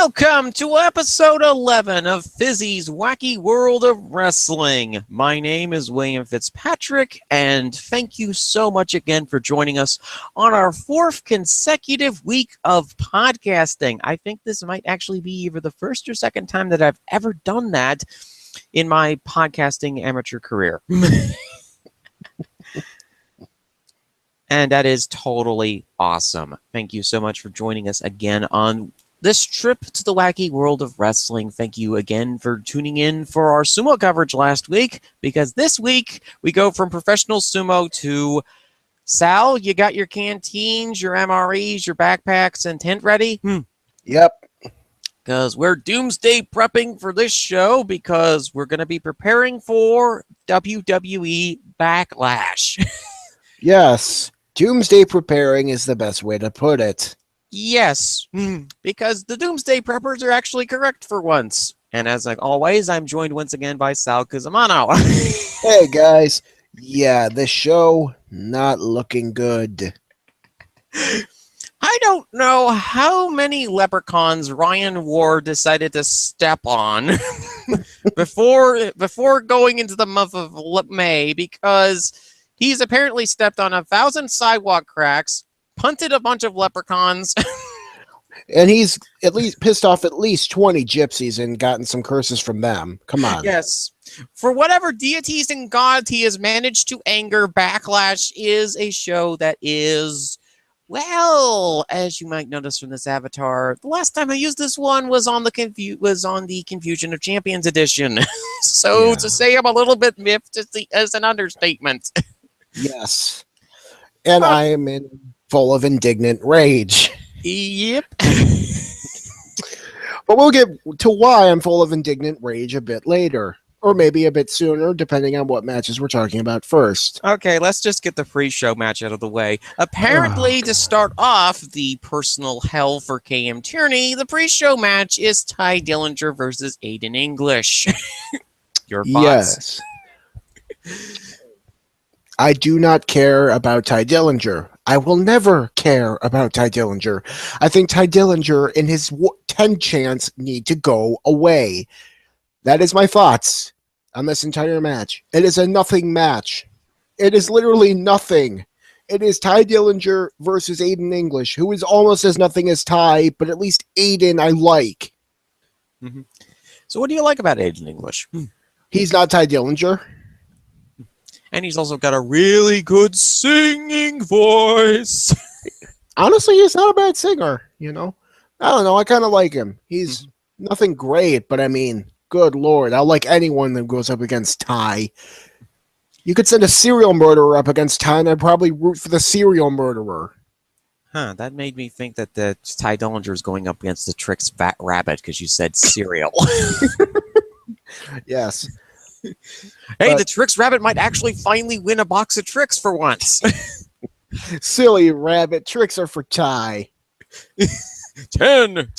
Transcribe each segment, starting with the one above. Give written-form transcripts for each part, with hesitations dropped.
Welcome to episode 11 of Fizzy's Wacky World of Wrestling. My name is William Fitzpatrick, and thank you so much again for joining us on our fourth consecutive week of podcasting. I think this might actually be either the first or second time that I've ever done that in my podcasting amateur career. And that is totally awesome. Thank you so much for joining us again on this trip to the wacky world of wrestling. Thank you again for tuning in for our sumo coverage last week, because this week we go from professional sumo to Sal. You got your canteens, your MREs, your backpacks, and tent ready? Yep. Because we're doomsday prepping for this show, because we're going to be preparing for WWE Backlash. Yes. Doomsday preparing is the best way to put it. Yes, because the Doomsday Preppers are actually correct for once. And as always, I'm joined once again by Sal Cusimano. Hey, guys. Yeah, this show, not looking good. I don't know how many leprechauns Ryan Ward decided to step on before going into the month of May, because he's apparently stepped on 1,000 sidewalk cracks, punted a bunch of leprechauns. And he's at least pissed off at least 20 gypsies and gotten some curses from them. Come on. Yes. For whatever deities and gods he has managed to anger, Backlash is a show that is, well, as you might notice from this avatar, the last time I used this one was on the Confusion of Champions edition. So to say I'm a little bit miffed is an understatement. Yes. And I am full of indignant rage. Yep. But we'll get to why I'm full of indignant rage a bit later. Or maybe a bit sooner, depending on what matches we're talking about first. Okay, let's just get the pre-show match out of the way. Apparently, to start off the personal hell for KM Tierney, the pre-show match is Ty Dillinger versus Aiden English. Your thoughts? Yes. I do not care about Ty Dillinger. I will never care about Ty Dillinger. I think Ty Dillinger and his 10 chants need to go away. That is my thoughts on this entire match. It is a nothing match. It is literally nothing. It is Ty Dillinger versus Aiden English, who is almost as nothing as Ty, but at least Aiden I like. Mm-hmm. So what do you like about Aiden English? He's not Ty Dillinger. And he's also got a really good singing voice. Honestly, he's not a bad singer, you know? I don't know. I kind of like him. He's nothing great, but I mean, good Lord. I'll like anyone that goes up against Ty. You could send a serial murderer up against Ty, and I'd probably root for the serial murderer. Huh, that made me think that the Ty Dillinger is going up against the Trix Fat Rabbit, because you said cereal. Yes. Hey, the Trix Rabbit might actually finally win a box of Trix for once. Silly rabbit. Tricks are for Ty. 10.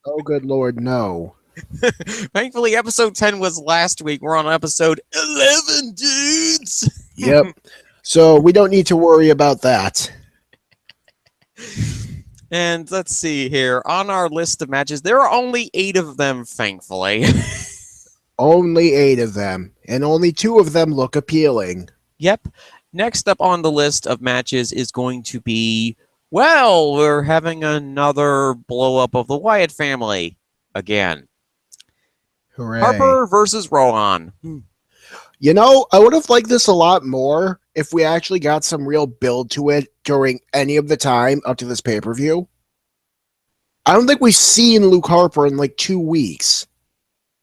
Oh, good Lord, no. Thankfully, episode 10 was last week. We're on episode 11, dudes. Yep. So we don't need to worry about that. And let's see here. On our list of matches, there are only 8 of them, thankfully. Only 8 of them. And only 2 of them look appealing. Yep. Next up on the list of matches is going to be, well, we're having another blow-up of the Wyatt family again. Hooray. Harper versus Rowan. You know, I would have liked this a lot more if we actually got some real build to it during any of the time up to this pay-per-view. I don't think we've seen Luke Harper in like 2 weeks.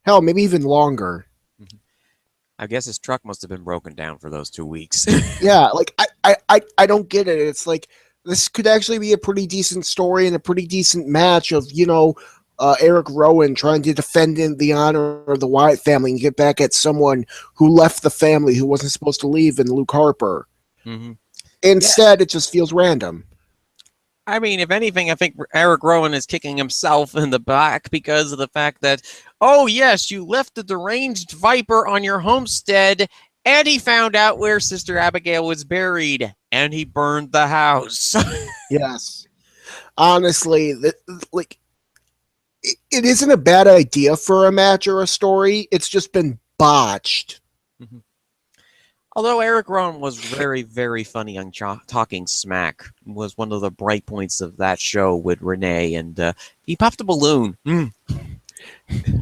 Hell, maybe even longer. I guess his truck must have been broken down for those 2 weeks. Yeah, like I don't get it. It's like this could actually be a pretty decent story and a pretty decent match of, you know, Eric Rowan trying to defend the honor of the Wyatt family and get back at someone who left the family who wasn't supposed to leave in Luke Harper. Mm-hmm. Instead, It just feels random. I mean, if anything, I think Eric Rowan is kicking himself in the back because of the fact that, oh, yes, you left the deranged Viper on your homestead, and he found out where Sister Abigail was buried, and he burned the house. Yes. Honestly, like it isn't a bad idea for a match or a story. It's just been botched. Mm-hmm. Although Eric Rowan was very, very funny on Talking Smack, was one of the bright points of that show with Renee, and he popped a balloon.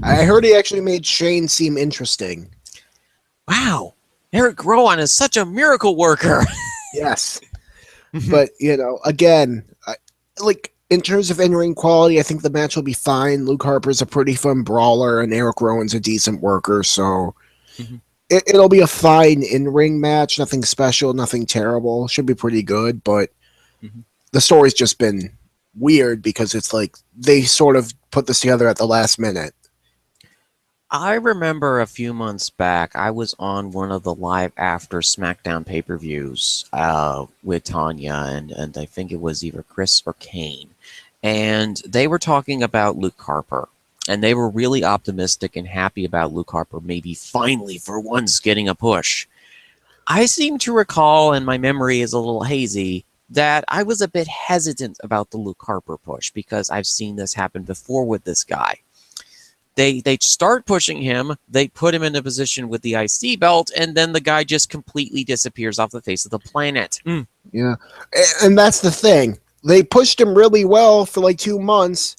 I heard he actually made Shane seem interesting. Wow, Eric Rowan is such a miracle worker. Yes. But, again, in terms of in-ring quality, I think the match will be fine. Luke Harper's a pretty fun brawler, and Eric Rowan's a decent worker, so it'll be a fine in-ring match. Nothing special, nothing terrible. Should be pretty good, but the story's just been weird because it's like they sort of put this together at the last minute. I remember a few months back, I was on one of the live after SmackDown pay-per-views with Tanya, and I think it was either Chris or Kane. And they were talking about Luke Harper. And they were really optimistic and happy about Luke Harper maybe finally, for once, getting a push. I seem to recall, and my memory is a little hazy, that I was a bit hesitant about the Luke Harper push because I've seen this happen before with this guy. They start pushing him, they put him in a position with the IC belt, and then the guy just completely disappears off the face of the planet. Yeah, and that's the thing. They pushed him really well for like 2 months,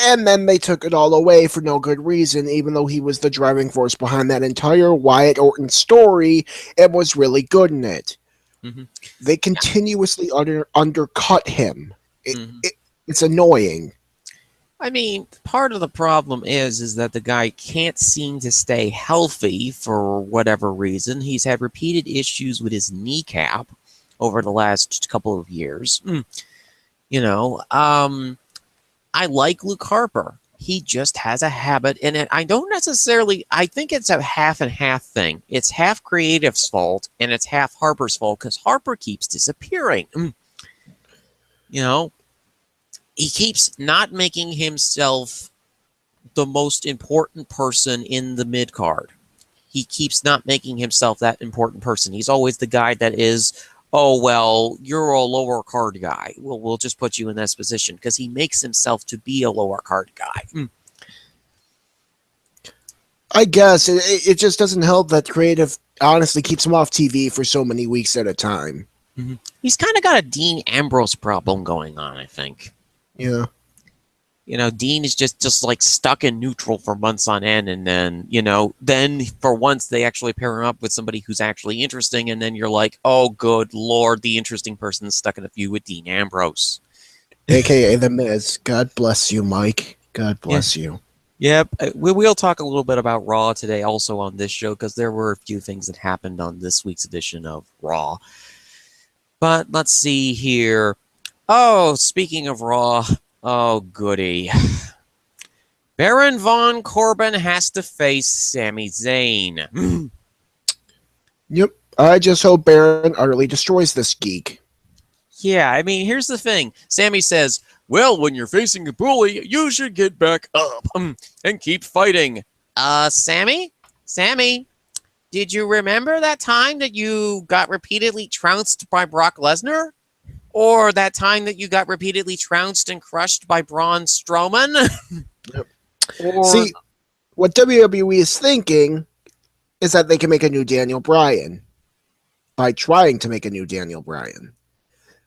and then they took it all away for no good reason, even though he was the driving force behind that entire Wyatt Orton story and was really good in it. They continuously undercut him. It's annoying. I mean, part of the problem is that the guy can't seem to stay healthy for whatever reason. He's had repeated issues with his kneecap over the last couple of years. I like Luke Harper. He just has a habit in it. I think it's a half and half thing. It's half Creative's fault and it's half Harper's fault because Harper keeps disappearing. He keeps not making himself the most important person in the mid-card. He keeps not making himself that important person. He's always the guy that is, oh, well, you're a lower card guy. We'll just put you in this position because he makes himself to be a lower card guy. I guess it just doesn't help that Creative honestly keeps him off TV for so many weeks at a time. He's kind of got a Dean Ambrose problem going on, I think. Yeah. Dean is just like stuck in neutral for months on end, and then, then for once they actually pair him up with somebody who's actually interesting, and then you're like, oh, good Lord, the interesting person is stuck in a feud with Dean Ambrose. AKA The Miz. God bless you, Mike. God bless you. Yep. We'll talk a little bit about Raw today also on this show, because there were a few things that happened on this week's edition of Raw. But let's see here. Oh, speaking of Raw, oh, goody. Baron Von Corbin has to face Sami Zayn. Yep. I just hope Baron utterly destroys this geek. Yeah, I mean, here's the thing. Sami says, well, when you're facing a bully, you should get back up and keep fighting. Sami? Sami, did you remember that time that you got repeatedly trounced by Brock Lesnar? Or that time that you got repeatedly trounced and crushed by Braun Strowman? Yep. See, what WWE is thinking is that they can make a new Daniel Bryan by trying to make a new Daniel Bryan,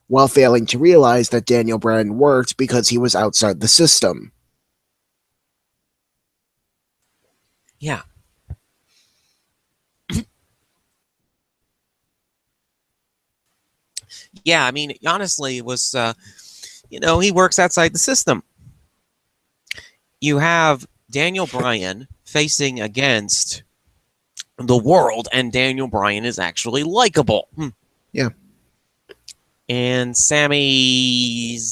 while failing to realize that Daniel Bryan worked because he was outside the system. Yeah. Yeah, I mean, honestly, it was, he works outside the system. You have Daniel Bryan facing against the world, and Daniel Bryan is actually likable. Yeah. And Sami's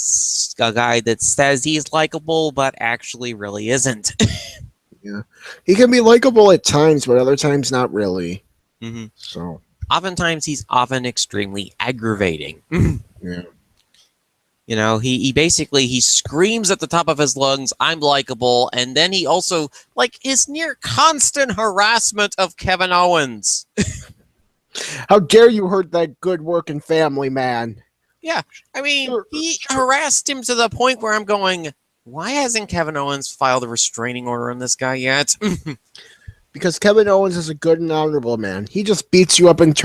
a guy that says he's likable, but actually really isn't. Yeah. He can be likable at times, but other times not really. So... Oftentimes, he's often extremely aggravating. Yeah. He basically, he screams at the top of his lungs, I'm likable, and then he also, is near constant harassment of Kevin Owens. How dare you hurt that good working family man? Yeah, I mean, he harassed him to the point where I'm going, Why hasn't Kevin Owens filed a restraining order on this guy yet? Because Kevin Owens is a good and honorable man. He just beats you up and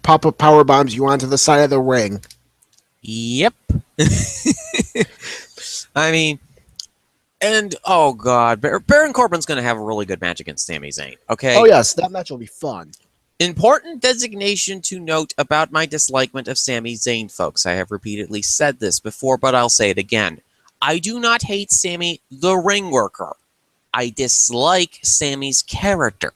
pop-up power bombs you onto the side of the ring. Yep. I mean, and oh god, Baron Corbin's going to have a really good match against Sami Zayn. Okay. Oh yes, that match will be fun. Important designation to note about my dislikement of Sami Zayn, folks. I have repeatedly said this before, but I'll say it again. I do not hate Sami, the ring worker. I dislike Sami's character,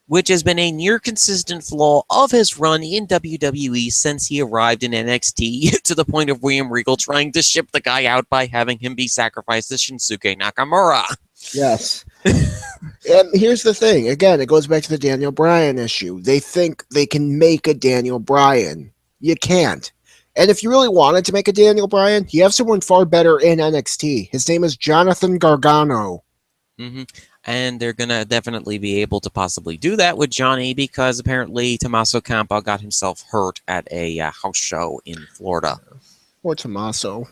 which has been a near consistent flaw of his run in WWE since he arrived in NXT, to the point of William Regal trying to ship the guy out by having him be sacrificed to Shinsuke Nakamura. Yes. And here's the thing. Again, it goes back to the Daniel Bryan issue. They think they can make a Daniel Bryan. You can't. And if you really wanted to make a Daniel Bryan, you have someone far better in NXT. His name is Jonathan Gargano. Mm-hmm. And they're going to definitely be able to possibly do that with Johnny, because apparently Tommaso Ciampa got himself hurt at a house show in Florida. Or Tommaso.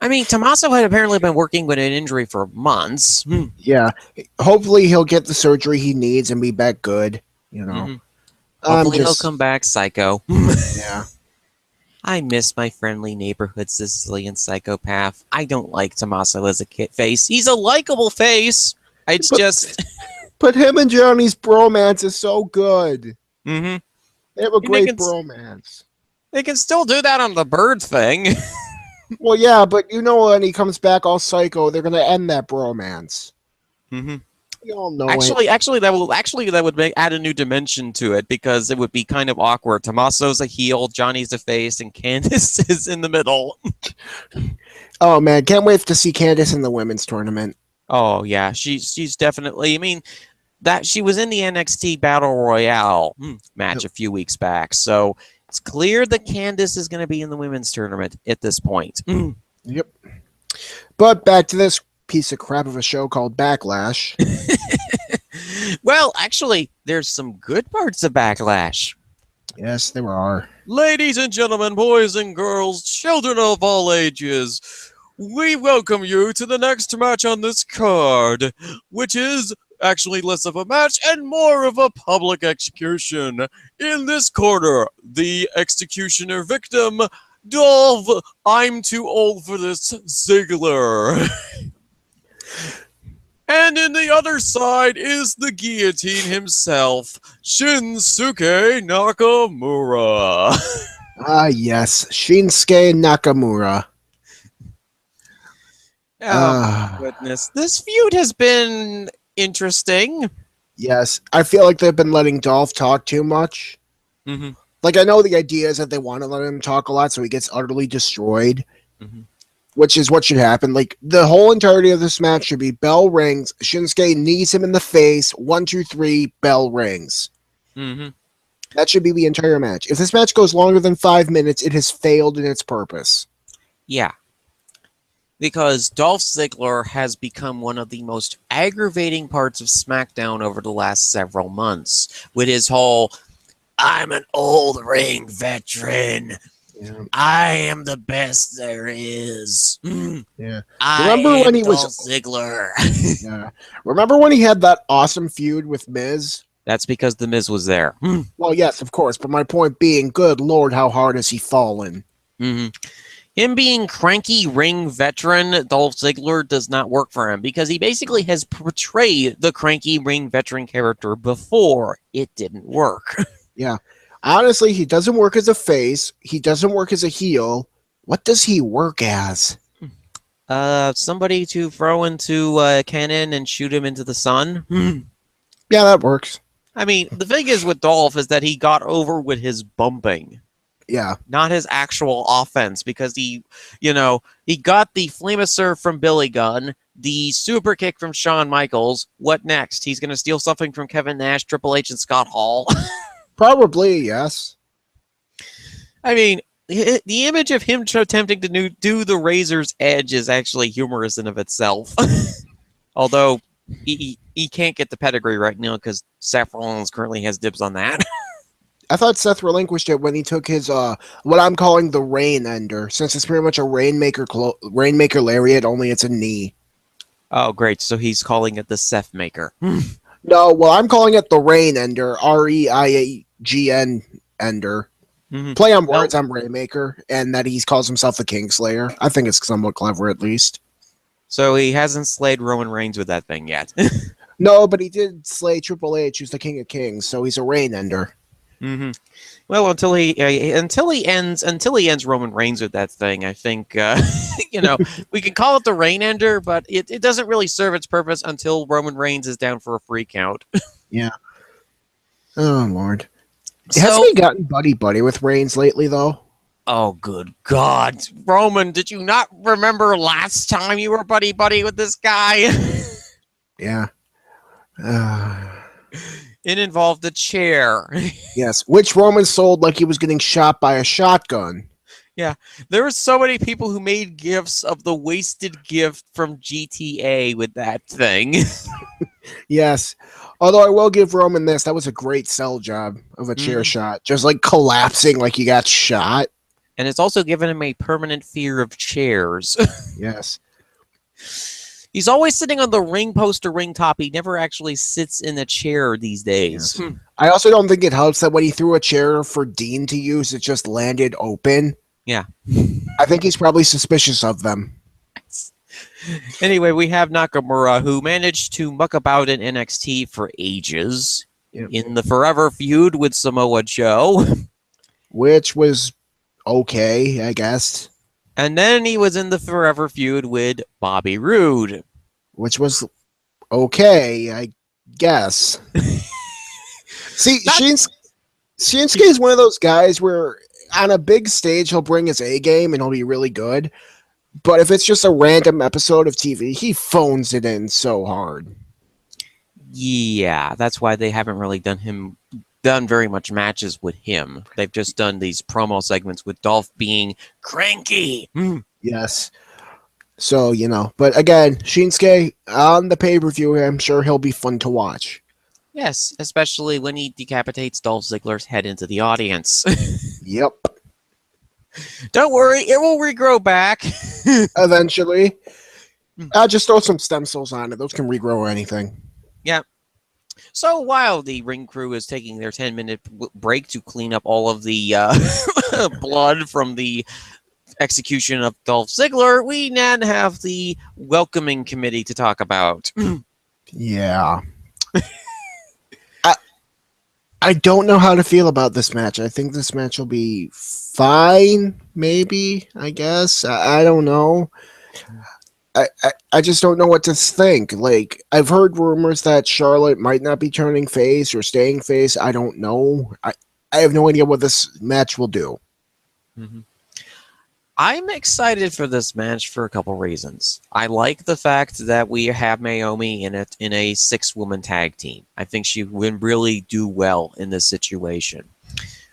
I mean, Tommaso had apparently been working with an injury for months. Yeah. Hopefully he'll get the surgery he needs and be back good. You know. Mm-hmm. Hopefully he'll come back psycho. Yeah. I miss my friendly neighborhood Sicilian psychopath. I don't like Tommaso as a face. He's a likable face. But him and Johnny's bromance is so good. Mm-hmm. They have a great bromance. They can still do that on the bird thing. Well, yeah, but you know when he comes back all psycho, they're gonna end that bromance. Mm-hmm. We all know actually, that would add a new dimension to it, because it would be kind of awkward. Tommaso's a heel, Johnny's a face, and Candice is in the middle. Oh man, can't wait to see Candice in the women's tournament. Oh yeah, she's definitely. I mean, that she was in the NXT Battle Royale match a few weeks back, so it's clear that Candice is going to be in the women's tournament at this point. Yep. But back to this piece of crap of a show called Backlash. Well, actually, there's some good parts of Backlash. Yes, there are. Ladies and gentlemen, boys and girls, children of all ages, we welcome you to the next match on this card, which is actually less of a match and more of a public execution. In this corner, the executioner victim, Dolph, I'm too old for this, Ziggler. And in the other side is the guillotine himself, Shinsuke Nakamura. Ah, yes, Shinsuke Nakamura. Oh, goodness. This feud has been interesting. Yes, I feel like they've been letting Dolph talk too much. Mm-hmm. Like, I know the idea is that they want to let him talk a lot so he gets utterly destroyed. Mm-hmm. Which is what should happen. Like, the whole entirety of this match should be bell rings. Shinsuke knees him in the face. 1, 2, 3, bell rings. Mm-hmm. That should be the entire match. If this match goes longer than 5 minutes, it has failed in its purpose. Yeah. Because Dolph Ziggler has become one of the most aggravating parts of SmackDown over the last several months. With his whole, I'm an old ring veteran. Yeah. I am the best there is. Yeah. Remember when he was Ziggler? Yeah. Remember when he had that awesome feud with Miz? That's because the Miz was there. Well, yes, of course. But my point being, good Lord, how hard has he fallen? Mm-hmm. Him being cranky ring veteran Dolph Ziggler does not work for him, because he basically has portrayed the cranky ring veteran character before. It didn't work. Yeah. Honestly, he doesn't work as a face. He doesn't work as a heel. What does he work as? Somebody to throw into a cannon and shoot him into the sun. Yeah, that works. I mean, the thing is with Dolph is that he got over with his bumping. Yeah. Not his actual offense, because he got the Flameasur from Billy Gunn, the super kick from Shawn Michaels. What next? He's going to steal something from Kevin Nash, Triple H, and Scott Hall. Probably, yes. I mean, the image of him attempting to do the Razor's Edge is actually humorous in of itself. Although, he can't get the pedigree right now because Seth Rollins currently has dibs on that. I thought Seth relinquished it when he took his what I'm calling the Rain Ender, since it's pretty much a Rainmaker lariat, only it's a knee. Oh, great. So he's calling it the Seth Maker. No, well, I'm calling it the Rain Ender, REIAGN Ender. Mhm. Play on words, I'm Rainmaker, and that he calls himself the Kingslayer. I think it's somewhat clever, at least. So he hasn't slayed Roman Reigns with that thing yet. No, but he did slay Triple H, who's the King of Kings, so he's a Rain Ender. Mm-hmm. Well, until he ends Roman Reigns with that thing, I think we can call it the Rain Ender, but it doesn't really serve its purpose until Roman Reigns is down for a free count. Yeah. Oh Lord. So, hasn't he gotten buddy with Reigns lately, though? Oh, good God, Roman! Did you not remember last time you were buddy with this guy? Yeah. It involved a chair. Yes, which Roman sold like he was getting shot by a shotgun. Yeah, there were so many people who made gifs of the wasted gift from GTA with that thing. Yes. Although I will give Roman this, that was a great sell job of a chair shot. Just like collapsing like you got shot. And it's also given him a permanent fear of chairs. Yes. He's always sitting on the ring post or ring top. He never actually sits in a chair these days. Yes. I also don't think it helps that when he threw a chair for Dean to use, it just landed open. Yeah. I think he's probably suspicious of them. Anyway, we have Nakamura, who managed to muck about in NXT for ages. Yep. In the Forever feud with Samoa Joe. Which was okay, I guess. And then he was in the Forever feud with Bobby Roode. Which was okay, I guess. See, Shinsuke is one of those guys where on a big stage he'll bring his A game and he'll be really good. But if it's just a random episode of TV, he phones it in so hard. Yeah, that's why they haven't really done very much matches with him. They've just done these promo segments with Dolph being cranky. Yes. So, but again, Shinsuke on the pay-per-view, I'm sure he'll be fun to watch. Yes, especially when he decapitates Dolph Ziggler's head into the audience. Yep. Don't worry, it will regrow back. Eventually. I'll just throw some stem cells on it. Those can regrow anything. Yeah. So while the ring crew is taking their 10-minute break to clean up all of the blood from the execution of Dolph Ziggler, we now have the welcoming committee to talk about. Yeah. I don't know how to feel about this match. I think this match will be fine, maybe, I guess. I don't know. I just don't know what to think. Like, I've heard rumors that Charlotte might not be turning face or staying face. I don't know. I have no idea what this match will do. Mm-hmm. I'm excited for this match for a couple reasons. I like the fact that we have Naomi in a 6-woman tag team. I think she would really do well in this situation.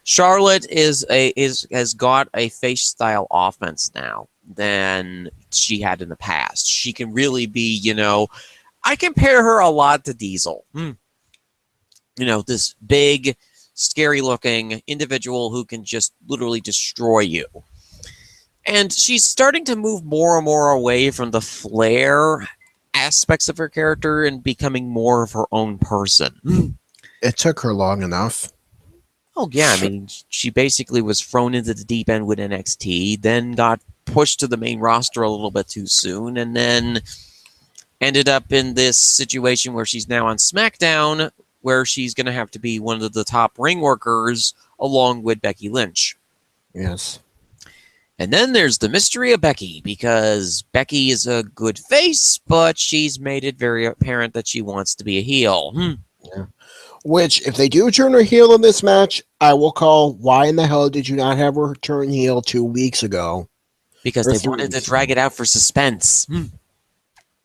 Charlotte has got a face style offense now than she had in the past. She can really be, I compare her a lot to Diesel. This big, scary looking individual who can just literally destroy you. And she's starting to move more and more away from the Flair aspects of her character and becoming more of her own person. It took her long enough. Oh, yeah. I mean, she basically was thrown into the deep end with NXT, then got pushed to the main roster a little bit too soon, and then ended up in this situation where she's now on Smackdown, where she's going to have to be one of the top ring workers along with Becky Lynch. Yes. And then there's the mystery of Becky, because Becky is a good face, but she's made it very apparent that she wants to be a heel. Yeah. Which, if they do turn her heel in this match, I will call, why in the hell did you not have her turn heel 2 weeks ago? Because they wanted to drag it out for suspense.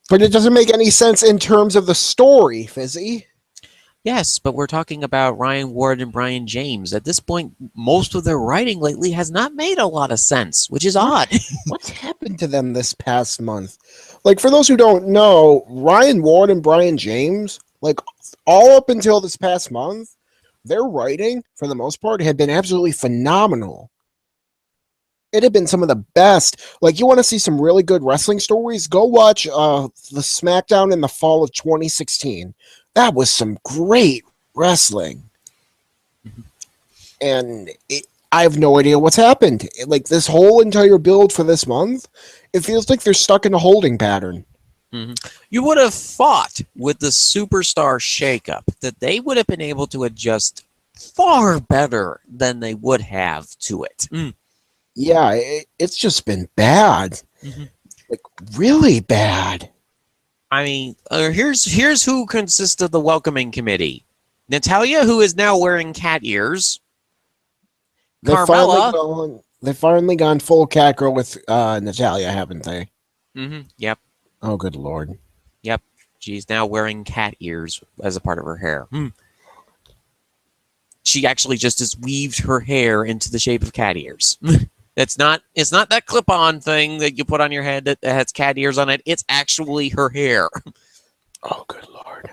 But it doesn't make any sense in terms of the story, Fizzy. Yes, but we're talking about Ryan Ward and Brian James. At this point, most of their writing lately has not made a lot of sense, which is odd. What's happened to them this past month? Like, for those who don't know, Ryan Ward and Brian James, like, all up until this past month, their writing, for the most part, had been absolutely phenomenal. It had been some of the best. Like, you want to see some really good wrestling stories? Go watch the Smackdown in the fall of 2016. That was some great wrestling. And I have no idea what's happened. Like, this whole entire build for this month, it feels like they're stuck in a holding pattern. You would have thought with the superstar shakeup that they would have been able to adjust far better than they would have to it. Yeah, it's just been bad. Like, really bad. I mean, here's who consists of the welcoming committee. Natalia, who is now wearing cat ears. Carmella. They've finally gone full cat girl with Natalia, haven't they? Yep. Oh, good Lord. Yep. She's now wearing cat ears as a part of her hair. She actually just has weaved her hair into the shape of cat ears. It's not that clip-on thing that you put on your head that has cat ears on it. It's actually her hair. Oh, good Lord.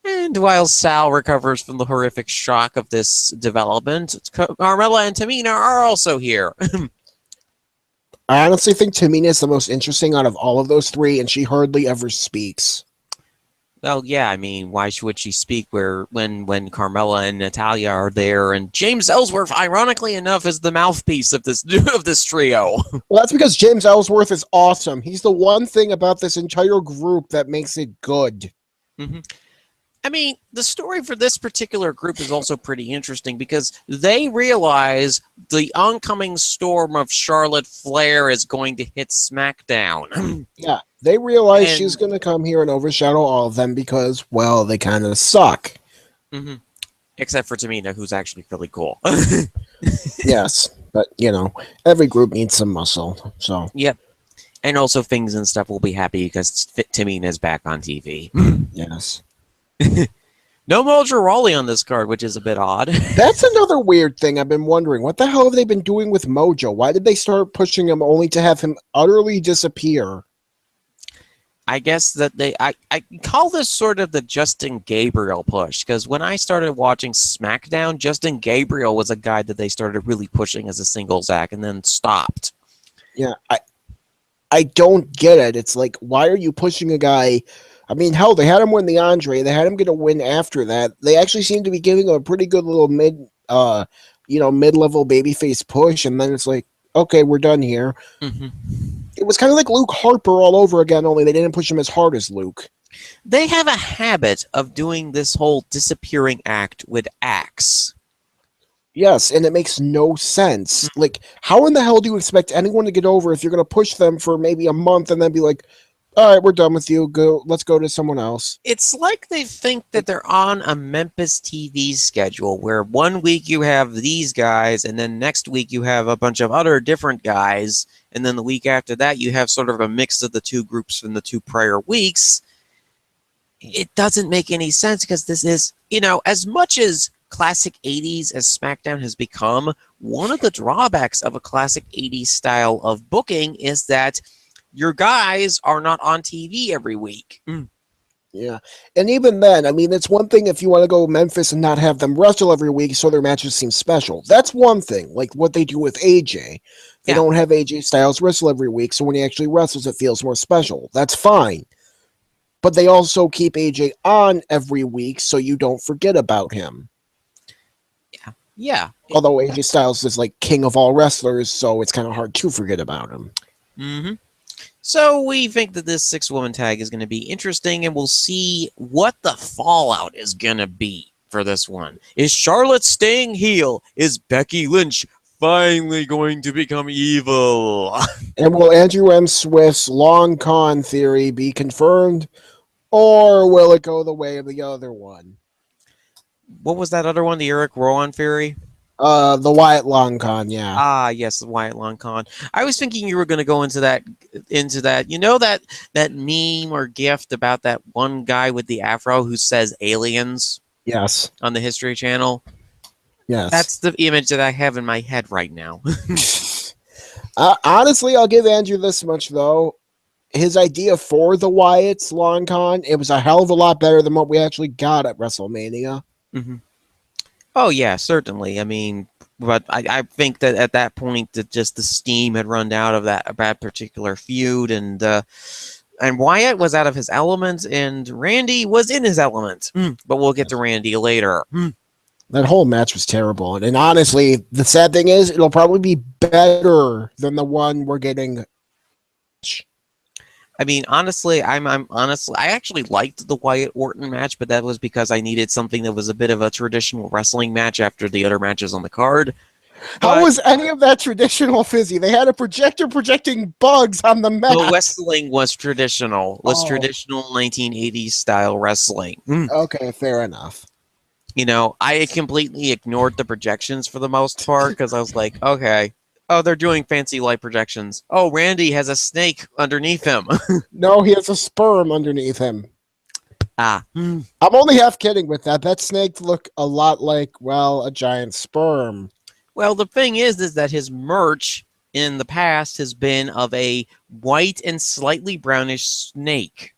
And while Sal recovers from the horrific shock of this development, Carmella and Tamina are also here. I honestly think Tamina is the most interesting out of all of those three, and she hardly ever speaks. Well, yeah, I mean, why would she speak when Carmella and Natalia are there, and James Ellsworth, ironically enough, is the mouthpiece of this trio? Well, that's because James Ellsworth is awesome. He's the one thing about this entire group that makes it good. I mean, the story for this particular group is also pretty interesting because they realize the oncoming storm of Charlotte Flair is going to hit SmackDown. Yeah, they realize she's going to come here and overshadow all of them because, well, they kind of suck. Except for Tamina, who's actually really cool. Yes, but, you know, every group needs some muscle, so. Yep. And also Things and stuff will be happy because Tamina's back on TV. Yes. No Mojo Rawley on this card, which is a bit odd. That's another weird thing I've been wondering. What the hell have they been doing with Mojo? Why did they start pushing him only to have him utterly disappear? I guess that I call this sort of the Justin Gabriel push, because when I started watching SmackDown, Justin Gabriel was a guy that they started really pushing as a singles act and then stopped. Yeah, I don't get it. It's like, why are you pushing a guy? I mean, hell, they had him win the Andre. They had him get a win after that. They actually seem to be giving him a pretty good little mid-level babyface push, and then it's like, okay, we're done here. It was kind of like Luke Harper all over again, only they didn't push him as hard as Luke. They have a habit of doing this whole disappearing act with acts. Yes, and it makes no sense. Like, how in the hell do you expect anyone to get over if you're going to push them for maybe a month and then be like, all right, we're done with you. Let's go to someone else. It's like they think that they're on a Memphis TV schedule where 1 week you have these guys and then next week you have a bunch of other different guys. And then the week after that, you have sort of a mix of the two groups from the two prior weeks. It doesn't make any sense because this is, as much as classic 80s as SmackDown has become, one of the drawbacks of a classic 80s style of booking is that your guys are not on TV every week. Yeah. And even then, I mean, it's one thing if you want to go Memphis and not have them wrestle every week so their matches seem special. That's one thing, like what they do with AJ. They don't have AJ Styles wrestle every week, so when he actually wrestles, it feels more special. That's fine. But they also keep AJ on every week so you don't forget about him. Yeah. Although AJ Styles is like king of all wrestlers, so it's kind of hard to forget about him. So we think that this 6-woman tag is going to be interesting, and we'll see what the fallout is going to be for this one. Is Charlotte staying heel? Is Becky Lynch finally going to become evil? And will Andrew M. Swift's Long Con theory be confirmed, or will it go the way of the other one? What was that other one, the Eric Rowan theory? The Wyatt Long Con, yeah. Ah, yes, the Wyatt Long Con. I was thinking you were going to go into that. You know that meme or gift about that one guy with the afro who says aliens? Yes. On the History Channel? Yes. That's the image that I have in my head right now. Honestly, I'll give Andrew this much, though. his idea for the Wyatt's Long Con, it was a hell of a lot better than what we actually got at WrestleMania. Mm-hmm. Oh yeah, certainly. I mean, but I think that at that point that just the steam had run out of that particular feud, and Wyatt was out of his element, and Randy was in his element. But we'll get to Randy later. That whole match was terrible, and honestly, the sad thing is, it'll probably be better than the one we're getting. I mean, honestly, I actually liked the Wyatt Orton match, but that was because I needed something that was a bit of a traditional wrestling match after the other matches on the card. How was any of that traditional, Fizzy? They had a projector projecting bugs on the match. The wrestling was traditional. Traditional 1980s style wrestling. Okay, fair enough. You know, I completely ignored the projections for the most part because I was like, okay, oh, they're doing fancy light projections. Oh, Randy has a snake underneath him. No, he has a sperm underneath him. I'm only half kidding with that. That snake looked a lot like, well, a giant sperm. Well, the thing is that his merch in the past has been of a white and slightly brownish snake.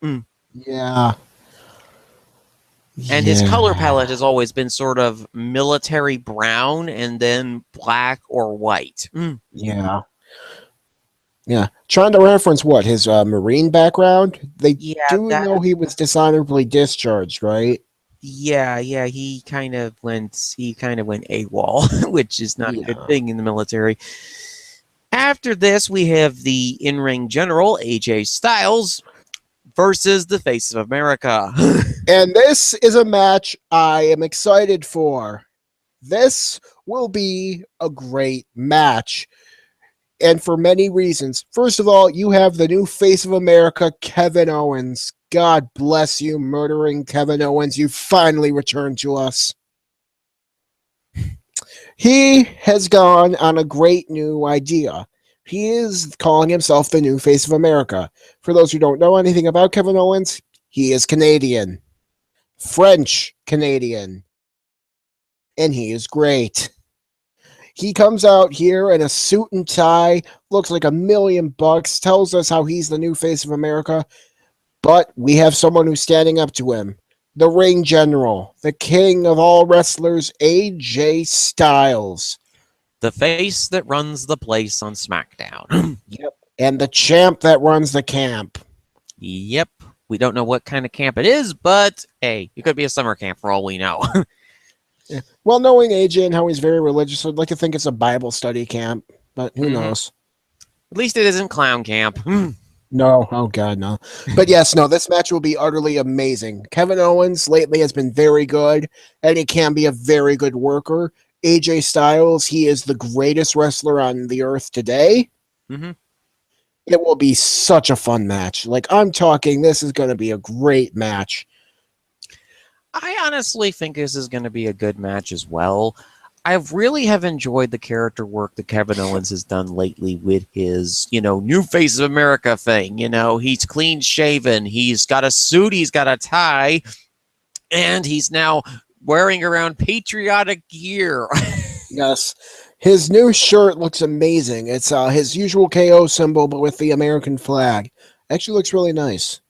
Yeah. And his color palette has always been sort of military brown and then black or white. Yeah. Yeah. Trying to reference what? His Marine background? They do know he was dishonorably discharged, right? Yeah, he kind of went AWOL, which is not a good thing in the military. After this, we have the in-ring general, AJ Styles, versus the Face of America. And this is a match I am excited for. This will be a great match. And for many reasons. First of all, you have the new Face of America, Kevin Owens. God bless you, murdering Kevin Owens. You finally returned to us. He has gone on a great new idea. He is calling himself the new Face of America. For those who don't know anything about Kevin Owens, he is Canadian. French Canadian. And he is great. He comes out here in a suit and tie, looks like $1 million, tells us how he's the new Face of America. But we have someone who's standing up to him. The ring general, the king of all wrestlers, AJ Styles. The face that runs the place on SmackDown. Yep. And the champ that runs the camp. Yep. We don't know what kind of camp it is, but hey, it could be a summer camp for all we know. Yeah. Well, knowing AJ and how he's very religious, I'd like to think it's a Bible study camp, but who knows? At least it isn't clown camp. No, oh God, no. But yes, no, this match will be utterly amazing. Kevin Owens lately has been very good, and he can be a very good worker. AJ Styles, he is the greatest wrestler on the earth today. It will be such a fun match. Like, I'm talking, this is going to be a great match. I honestly think this is going to be a good match as well. I really have enjoyed the character work that Kevin Owens has done lately with his, new Face of America thing. He's clean shaven. He's got a suit. He's got a tie. And he's now wearing around patriotic gear. Yes. His new shirt looks amazing. It's his usual KO symbol, but with the American flag. Actually looks really nice.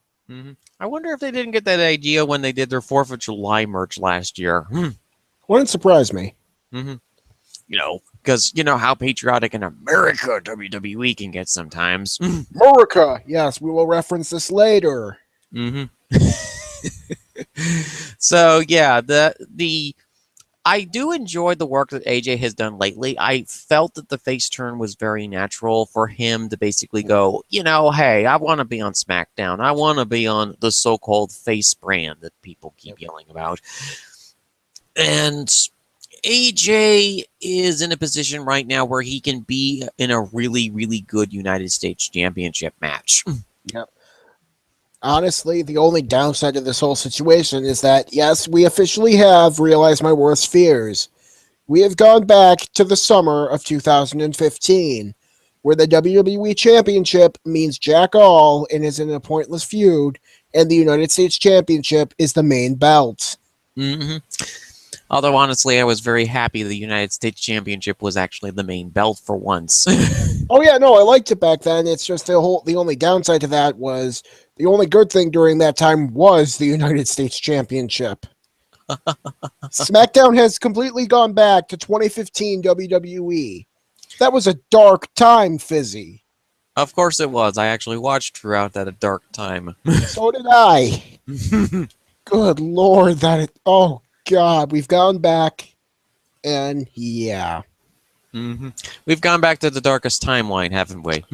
I wonder if they didn't get that idea when they did their 4th of July merch last year. Wouldn't surprise me. Because how patriotic in America WWE can get sometimes. America! Yes, we will reference this later. So, yeah, I do enjoy the work that AJ has done lately. I felt that the face turn was very natural for him to basically go, hey, I want to be on SmackDown. I want to be on the so-called face brand that people keep yelling about. And AJ is in a position right now where he can be in a really, really good United States Championship match. Yep. Honestly, the only downside to this whole situation is that, yes, we officially have realized my worst fears. We have gone back to the summer of 2015, where the WWE Championship means jack all and is in a pointless feud, and the United States Championship is the main belt. Although, honestly, I was very happy the United States Championship was actually the main belt for once. Oh yeah, no, I liked it back then. It's just the only downside to that was the only good thing during that time was the United States Championship. Smackdown has completely gone back to 2015 WWE. That was a dark time, Fizzy. Of course it was. I actually watched throughout that dark time. So did I. Good Lord, oh God, we've gone back, and yeah. We've gone back to the darkest timeline, haven't we?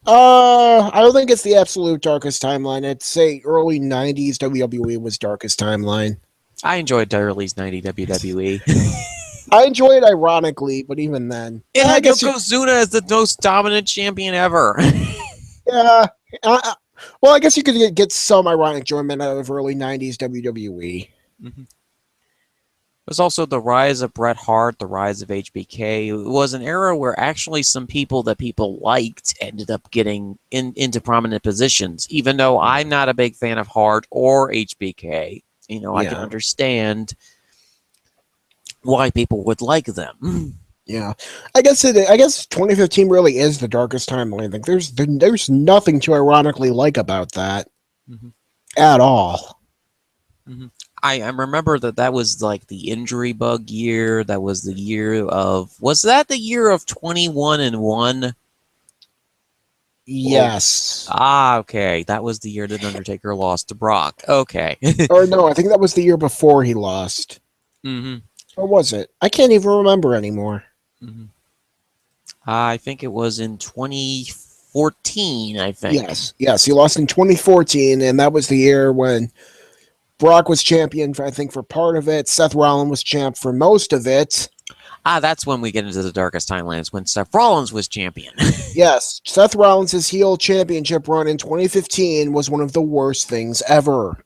I don't think it's the absolute darkest timeline. I'd say early 90s WWE was darkest timeline. I enjoyed early 90 WWE. I enjoy it ironically, but even then. It had Yokozuna as the most dominant champion ever. Yeah. Well, I guess you could get some ironic enjoyment out of early 90s WWE. It was also the rise of Bret Hart, the rise of HBK. It was an era where actually some people that people liked ended up getting into prominent positions. Even though I'm not a big fan of Hart or HBK, I can understand why people would like them. Yeah, I guess 2015 really is the darkest timeline. Like, there's nothing to ironically like about that at all. I remember that was like the injury bug year. That was the year of... Was that the year of 21-1? Yes. Okay. That was the year that Undertaker lost to Brock. Okay. Or no, I think that was the year before he lost. Or was it? I can't even remember anymore. I think it was in 2014, I think. Yes. He lost in 2014, and that was the year when Brock was champion, I think, for part of it. Seth Rollins was champ for most of it. That's when we get into the darkest timelines, when Seth Rollins was champion. Yes, Seth Rollins' heel championship run in 2015 was one of the worst things ever.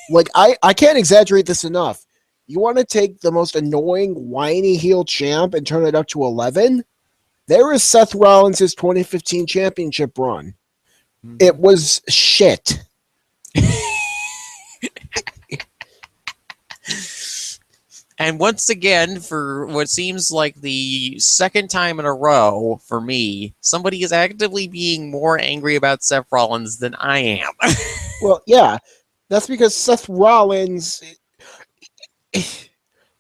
Like, I can't exaggerate this enough. You want to take the most annoying, whiny heel champ and turn it up to 11? There is Seth Rollins' 2015 championship run. It was shit. And once again, for what seems like the second time in a row for me, somebody is actively being more angry about Seth Rollins than I am. Well, yeah, that's because Seth Rollins,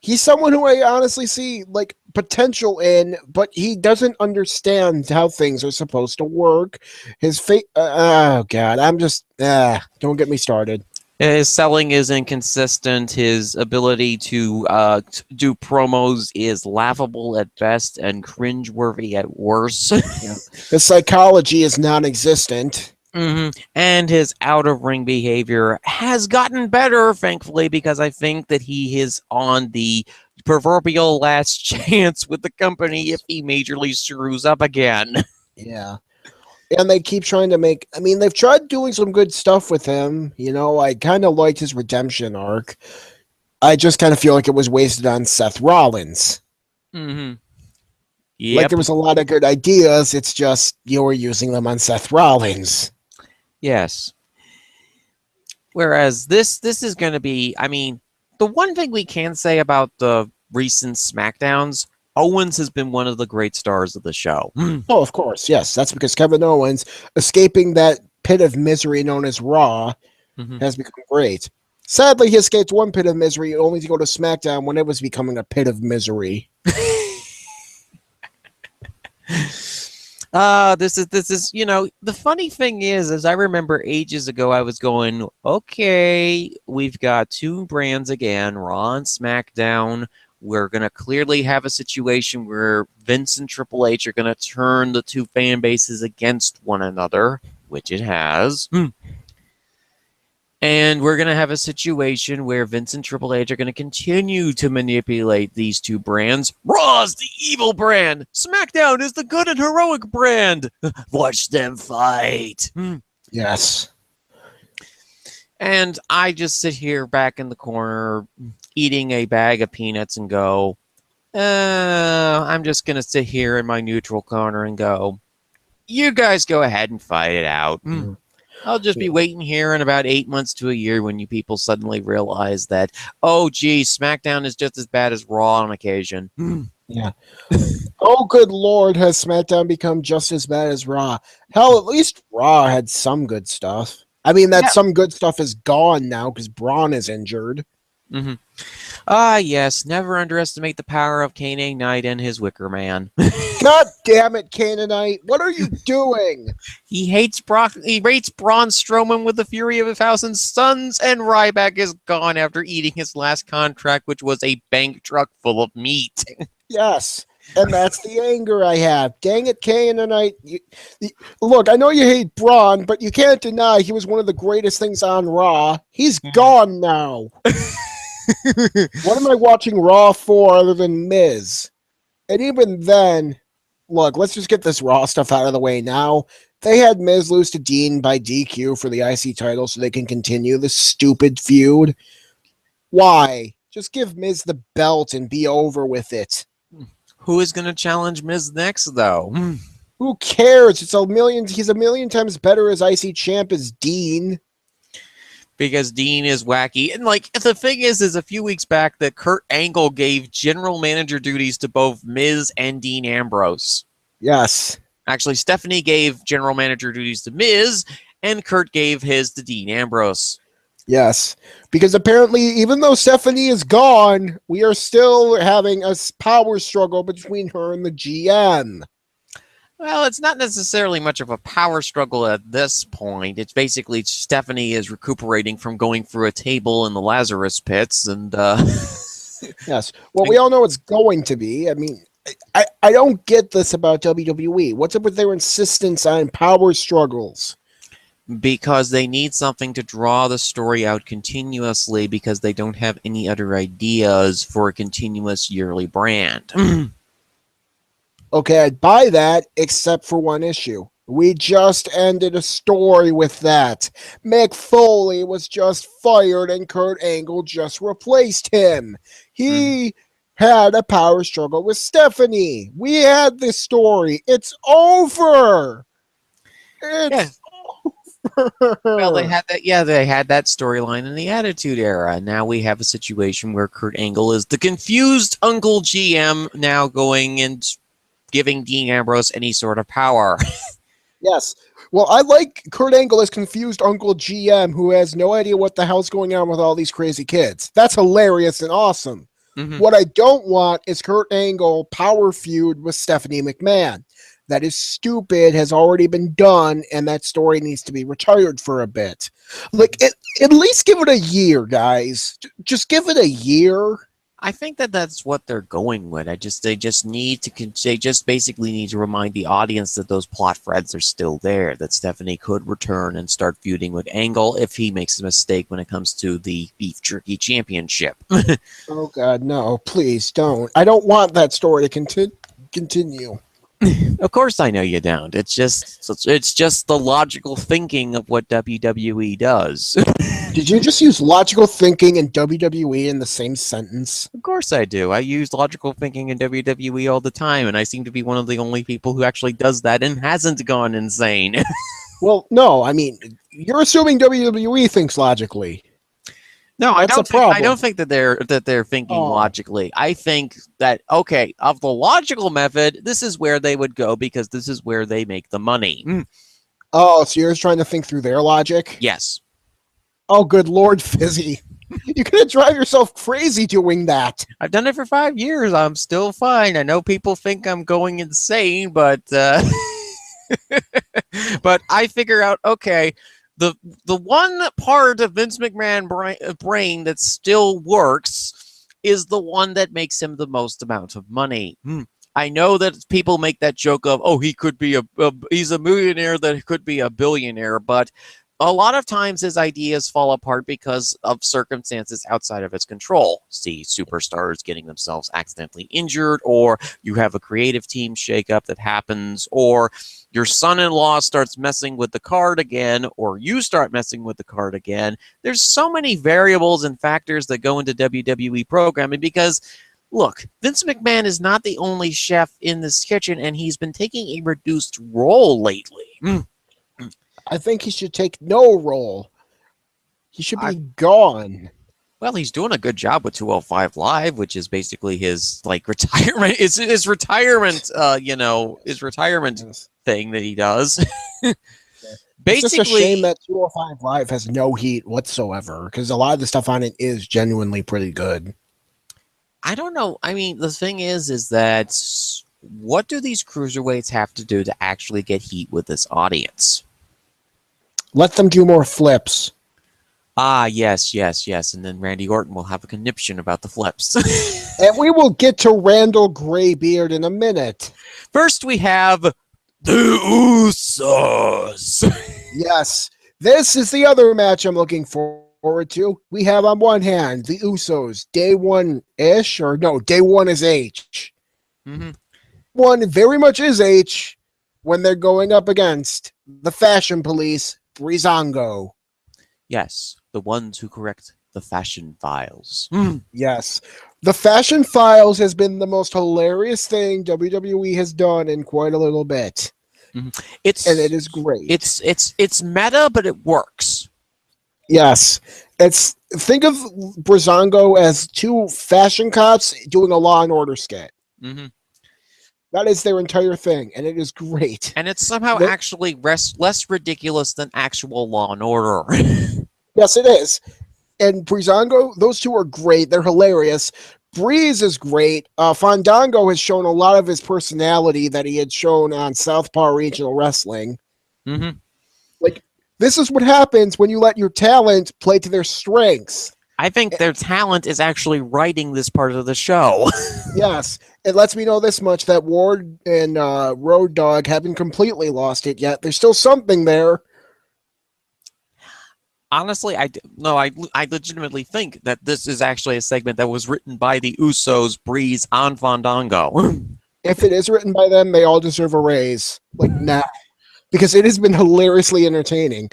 he's someone who I honestly see like potential in, but he doesn't understand how things are supposed to work. His fate, oh God, don't get me started. His selling is inconsistent. His ability to do promos is laughable at best and cringeworthy at worst. Yeah. His psychology is non-existent. And his out-of-ring behavior has gotten better, thankfully, because I think that he is on the proverbial last chance with the company if he majorly screws up again. Yeah. And they keep trying to they've tried doing some good stuff with him. I kind of liked his redemption arc. I just kind of feel like it was wasted on Seth Rollins. Yep. Like, there was a lot of good ideas. It's just you were using them on Seth Rollins. Yes. Whereas this is going to be, the one thing we can say about the recent Smackdowns, Owens has been one of the great stars of the show. Oh, of course, yes. That's because Kevin Owens, escaping that pit of misery known as Raw, has become great. Sadly, he escaped one pit of misery only to go to SmackDown when it was becoming a pit of misery. This is the funny thing is I remember ages ago I was going, okay, we've got two brands again, Raw and SmackDown. We're going to clearly have a situation where Vince and Triple H are going to turn the two fan bases against one another, which it has. And we're going to have a situation where Vince and Triple H are going to continue to manipulate these two brands. Raw's the evil brand. SmackDown is the good and heroic brand. Watch them fight. Yes. And I just sit here back in the corner eating a bag of peanuts and go, I'm just going to sit here in my neutral corner and go, you guys go ahead and fight it out. I'll just be waiting here in about 8 months to a year when you people suddenly realize that, oh, gee, SmackDown is just as bad as Raw on occasion. Yeah. Oh, good Lord, has SmackDown become just as bad as Raw? Hell, at least Raw had some good stuff. I mean, that some good stuff is gone now because Braun is injured. Mm-hmm. Ah, yes. Never underestimate the power of Kane Knight and his Wicker Man. God damn it, Canaanite. What are you doing? He rates Braun Strowman with the fury of 1,000 suns, and Ryback is gone after eating his last contract, which was a bank truck full of meat. Yes. And that's the anger I have. Dang it, Canaanite. Look, I know you hate Braun, but you can't deny he was one of the greatest things on Raw. He's gone now. What am I watching Raw for other than Miz? And even then, look, let's just get this Raw stuff out of the way now. They had Miz lose to Dean by DQ for the IC title so they can continue this stupid feud. Why? Just give Miz the belt and be over with it. Who is going to challenge Miz next, though? Who cares? He's a million times better as IC champ as Dean. Because Dean is wacky. And like the thing is a few weeks back that Kurt Angle gave general manager duties to both Miz and Dean Ambrose. Yes. Actually, Stephanie gave general manager duties to Miz, and Kurt gave his to Dean Ambrose. Yes. Because apparently, even though Stephanie is gone, we are still having a power struggle between her and the GM. Well, it's not necessarily much of a power struggle at this point. It's basically Stephanie is recuperating from going through a table in the Lazarus pits, and yes. Well, we all know it's going to be. I mean, I don't get this about WWE. What's up with their insistence on power struggles? Because they need something to draw the story out continuously because they don't have any other ideas for a continuous yearly brand. Okay, I'd buy that, except for one issue. We just ended a story with that. Mick Foley was just fired and Kurt Angle just replaced him. He had a power struggle with Stephanie. We had this story. It's over. It's over. Well, they had that. Yeah, they had that storyline in the Attitude Era. Now we have a situation where Kurt Angle is the confused Uncle GM now going and giving Dean Ambrose any sort of power. Yes. Well, I like Kurt Angle as confused Uncle GM who has no idea what the hell's going on with all these crazy kids. That's hilarious and awesome. What I don't want is Kurt Angle power feud with Stephanie McMahon. That is stupid, has already been done, and that story needs to be retired for a bit. Like, at least give it a year, guys. Just give it a year. I think that that's what they're going with. They just basically need to remind the audience that those plot threads are still there, that Stephanie could return and start feuding with Angle if he makes a mistake when it comes to the Beef Jerky Championship. Oh, God, no. Please don't. I don't want that story to continue. Of course I know you don't. It's just the logical thinking of what WWE does. Did you just use logical thinking and WWE in the same sentence? Of course I do. I use logical thinking in WWE all the time, and I seem to be one of the only people who actually does that and hasn't gone insane. Well, no, I mean, you're assuming WWE thinks logically. No, I don't think that they're thinking logically. I think that, okay, of the logical method, this is where they would go because this is where they make the money. Oh, so you're just trying to think through their logic? Yes. Oh, good Lord, Fizzy. You're going to drive yourself crazy doing that. I've done it for 5 years. I'm still fine. I know people think I'm going insane, but but I figure out, okay, the one part of Vince McMahon brain that still works is the one that makes him the most amount of money. I know that people make that joke of, oh, he could be he's a millionaire that could be a billionaire, but a lot of times his ideas fall apart because of circumstances outside of his control. See superstars getting themselves accidentally injured, or you have a creative team shakeup that happens, or your son-in-law starts messing with the card again, or you start messing with the card again. There's so many variables and factors that go into WWE programming because, look, Vince McMahon is not the only chef in this kitchen, and he's been taking a reduced role lately. I think he should take no role. He should be gone. Well, he's doing a good job with 205 Live, which is basically his like retirement. It's his retirement, his retirement thing that he does. Basically, it's just a shame that 205 Live has no heat whatsoever, because a lot of the stuff on it is genuinely pretty good. I don't know. I mean, the thing is that what do these cruiserweights have to do to actually get heat with this audience? Let them do more flips. Ah, yes. And then Randy Orton will have a conniption about the flips. And we will get to Randall Graybeard in a minute. First, we have the Usos. Yes, this is the other match I'm looking forward to. We have on one hand the Usos, day one-ish, or no, day one is H. Mm-hmm. One very much is H when they're going up against the Fashion Police, Breezango. Yes, the ones who correct the fashion files. Yes. The Fashion Files has been the most hilarious thing WWE has done in quite a little bit. Mm-hmm. And it is great. It's meta, but it works. Yes. Think of Breezango as two fashion cops doing a Law and Order skit. Mm-hmm. That is their entire thing, and it is great. And it's somehow actually less ridiculous than actual Law and Order. Yes, it is. And Breezango, those two are great. They're hilarious. Breeze is great. Fandango has shown a lot of his personality that he had shown on Southpaw Regional Wrestling. Mm-hmm. Like, this is what happens when you let your talent play to their strengths. I think their talent is actually writing this part of the show. Yes. It lets me know this much, that Ward and Road Dogg haven't completely lost it yet. There's still something there. Honestly, I legitimately think that this is actually a segment that was written by the Usos, Breeze, on Fandango. If it is written by them, they all deserve a raise. Like, now. Because it has been hilariously entertaining.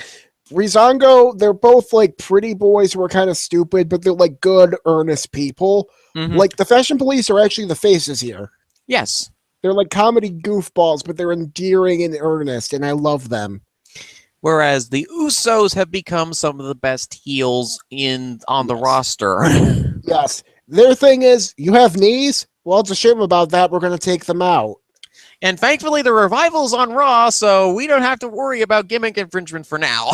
Breezango, they're both like pretty boys who are kind of stupid, but they're like good, earnest people. Mm-hmm. Like, the Fashion Police are actually the faces here. Yes. They're like comedy goofballs, but they're endearing and earnest, and I love them. Whereas the Usos have become some of the best heels on the roster. Yes. Their thing is, you have knees? Well, it's a shame about that. We're going to take them out. And thankfully, the Revival's on Raw, so we don't have to worry about gimmick infringement for now.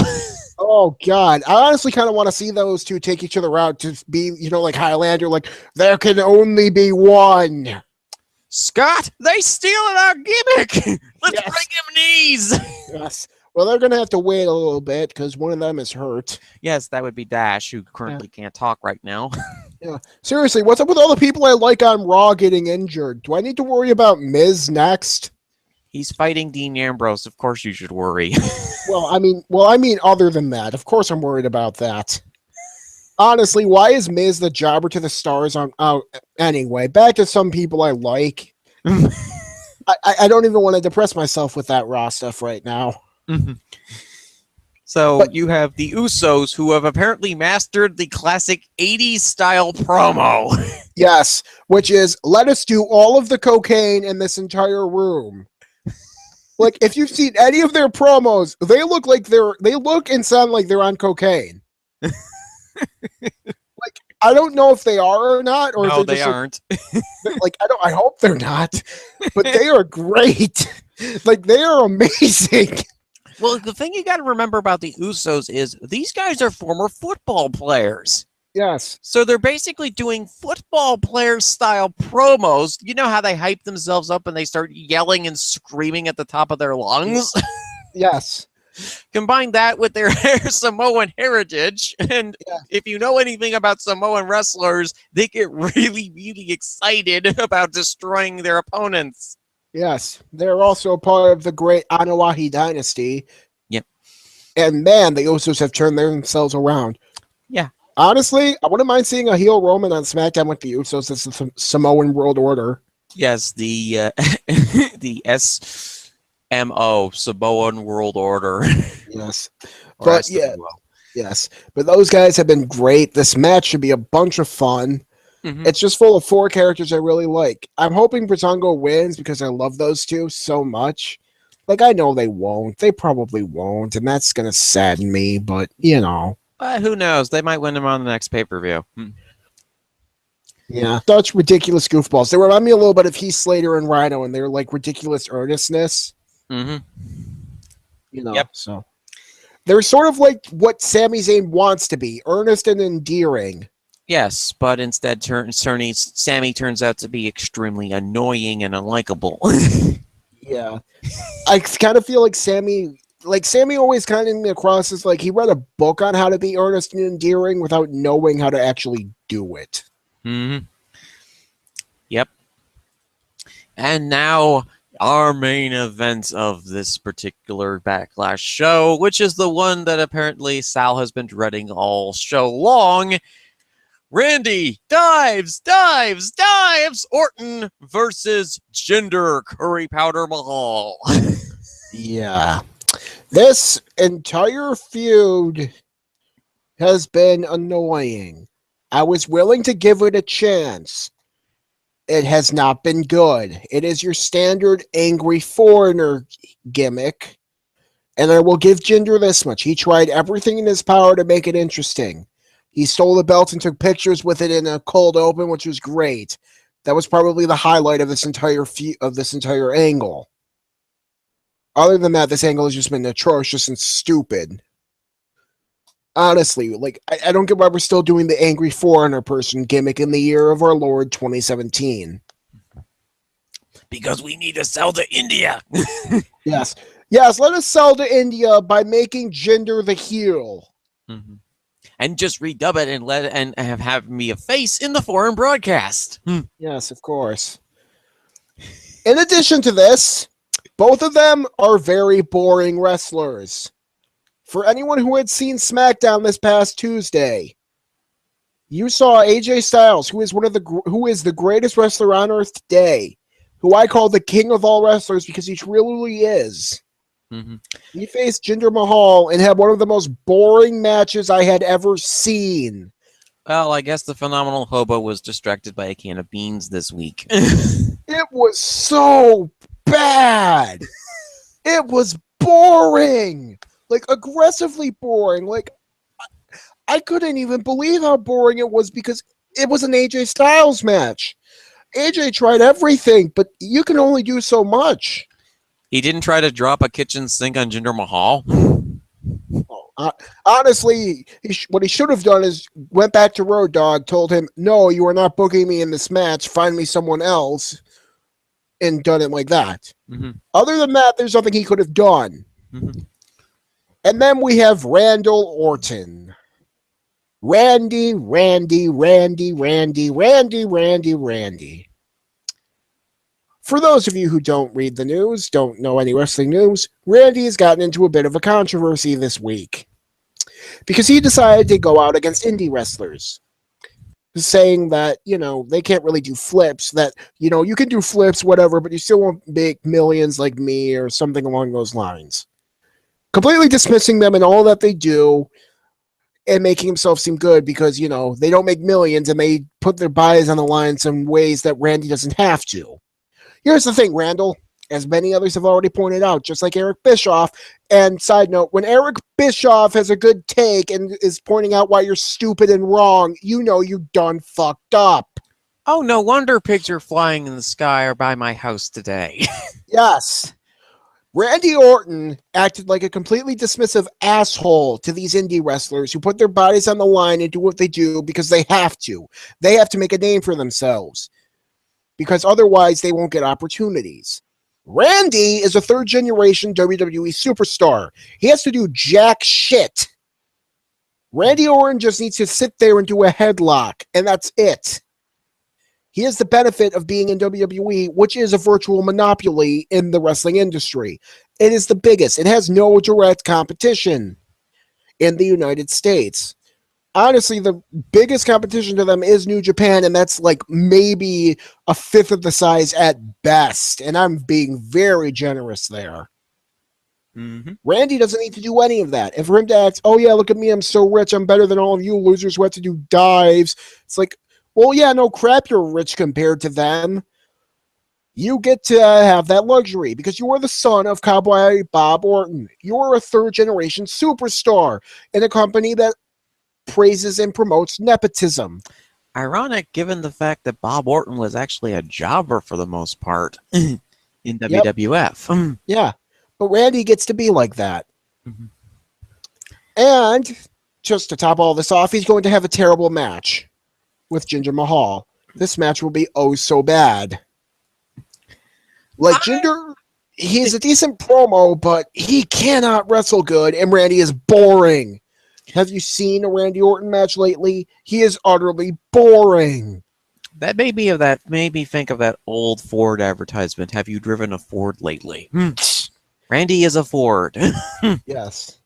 Oh, God. I honestly kind of want to see those two take each other out to be, like Highlander, like, there can only be one. Scott, they stealing our gimmick. Let's bring him knees. Yes. Well, they're going to have to wait a little bit because one of them is hurt. Yes, that would be Dash, who currently can't talk right now. Yeah. Seriously, what's up with all the people I like on Raw getting injured? Do I need to worry about Miz next? He's fighting Dean Ambrose. Of course you should worry. Well, I mean, other than that, of course I'm worried about that. Honestly, why is Miz the jobber to the stars anyway? Back to some people I like. I don't even want to depress myself with that Raw stuff right now. Mm-hmm. So you have the Usos, who have apparently mastered the classic 80s style promo. Yes, which is, let us do all of the cocaine in this entire room. Like, if you've seen any of their promos, they look and sound like they're on cocaine. Like, I don't know if they are or not, or no, if they aren't. I hope they're not, but they are great. Like, they are amazing. Well, the thing you got to remember about the Usos is these guys are former football players. Yes. So they're basically doing football player style promos. You know how they hype themselves up and they start yelling and screaming at the top of their lungs? Yes. Combine that with their Samoan heritage, and if you know anything about Samoan wrestlers, they get really, really excited about destroying their opponents. Yes, they're also part of the great Anoa'i dynasty. Yep. And man, the Usos have turned themselves around. Yeah. Honestly, I wouldn't mind seeing a heel Roman on SmackDown with the Usos as the Samoan World Order. Yes, the the SMO, Samoan World Order. Yes. But yeah. Yes. But those guys have been great. This match should be a bunch of fun. Mm-hmm. It's just full of 4 characters I really like. I'm hoping Breezango wins because I love those two so much. Like, I know they won't. They probably won't, and that's going to sadden me, but, you know. Who knows? They might win him on the next pay-per-view. Yeah. Such ridiculous goofballs. They remind me a little bit of Heath Slater and Rhino, and they're like ridiculous earnestness. Mm-hmm. You know, so. They're sort of like what Sami Zayn wants to be, earnest and endearing. Yes, but instead Sami turns out to be extremely annoying and unlikable. Yeah. I kind of feel like Sami always kind of came across as like he read a book on how to be earnest and endearing without knowing how to actually do it. Mm-hmm. Yep. And now our main event of this particular Backlash show, which is the one that apparently Sal has been dreading all show long. Randy dives. Orton versus Jinder Curry Powder Mahal. Yeah. This entire feud has been annoying. I was willing to give it a chance. It has not been good. It is your standard angry foreigner gimmick. And I will give Jinder this much. He tried everything in his power to make it interesting. He stole the belt and took pictures with it in a cold open, which was great. That was probably the highlight of this entire angle. Other than that, this angle has just been atrocious and stupid. Honestly, like, I don't get why we're still doing the angry foreigner person gimmick in the year of our Lord 2017. Because we need to sell to India. Yes, let us sell to India by making Jinder the heel. Mm-hmm. And just redub it and have me a face in the foreign broadcast. Yes, of course. In addition to this, both of them are very boring wrestlers. For anyone who had seen Smackdown this past Tuesday, you saw AJ Styles, who is the greatest wrestler on earth today, who I call the king of all wrestlers because he truly is. Mm-hmm. He faced Jinder Mahal and had one of the most boring matches I had ever seen. Well, I guess the phenomenal hobo was distracted by a can of beans this week. It was so bad. It was boring. Like, aggressively boring. Like, I couldn't even believe how boring it was because it was an AJ Styles match. AJ tried everything, but you can only do so much. He didn't try to drop a kitchen sink on Jinder Mahal? Honestly, what he should have done is went back to Road Dogg, told him, no, you are not booking me in this match. Find me someone else. And done it like that. Mm-hmm. Other than that, there's nothing he could have done. Mm-hmm. And then we have Randall Orton. Randy. For those of you who don't read the news, don't know any wrestling news, Randy has gotten into a bit of a controversy this week because he decided to go out against indie wrestlers, saying that, they can't really do flips, that, you can do flips, whatever, but you still won't make millions like me or something along those lines. Completely dismissing them and all that they do and making himself seem good because, they don't make millions and they put their bodies on the line in some ways that Randy doesn't have to. Here's the thing, Randall, as many others have already pointed out, just like Eric Bischoff. And side note, when Eric Bischoff has a good take and is pointing out why you're stupid and wrong, you done fucked up. Oh, no wonder pigs are flying in the sky are by my house today. Yes. Randy Orton acted like a completely dismissive asshole to these indie wrestlers who put their bodies on the line and do what they do because they have to. They have to make a name for themselves, because otherwise they won't get opportunities. Randy is a third-generation WWE superstar. He has to do jack shit. Randy Orton just needs to sit there and do a headlock, and that's it. He has the benefit of being in WWE, which is a virtual monopoly in the wrestling industry. It is the biggest. It has no direct competition in the United States. Honestly, the biggest competition to them is New Japan, and that's like maybe a fifth of the size at best. And I'm being very generous there. Mm-hmm. Randy doesn't need to do any of that. And for him to act, oh yeah, look at me, I'm so rich, I'm better than all of you losers who have to do dives. It's like, well, yeah, no crap, you're rich compared to them. You get to have that luxury because you are the son of Cowboy Bob Orton. You're a third-generation superstar in a company that praises and promotes nepotism. Ironic, given the fact that Bob Orton was actually a jobber for the most part in WWF. Yeah, but Randy gets to be like that. Mhm. And just to top all this off, he's going to have a terrible match with Jinder Mahal. This match will be oh so bad. Like Jinder, he's a decent promo, but he cannot wrestle good, and Randy is boring. Have you seen a Randy Orton match lately? He is utterly boring. That made me think of that old Ford advertisement. Have you driven a Ford lately? Randy is a Ford. Yes.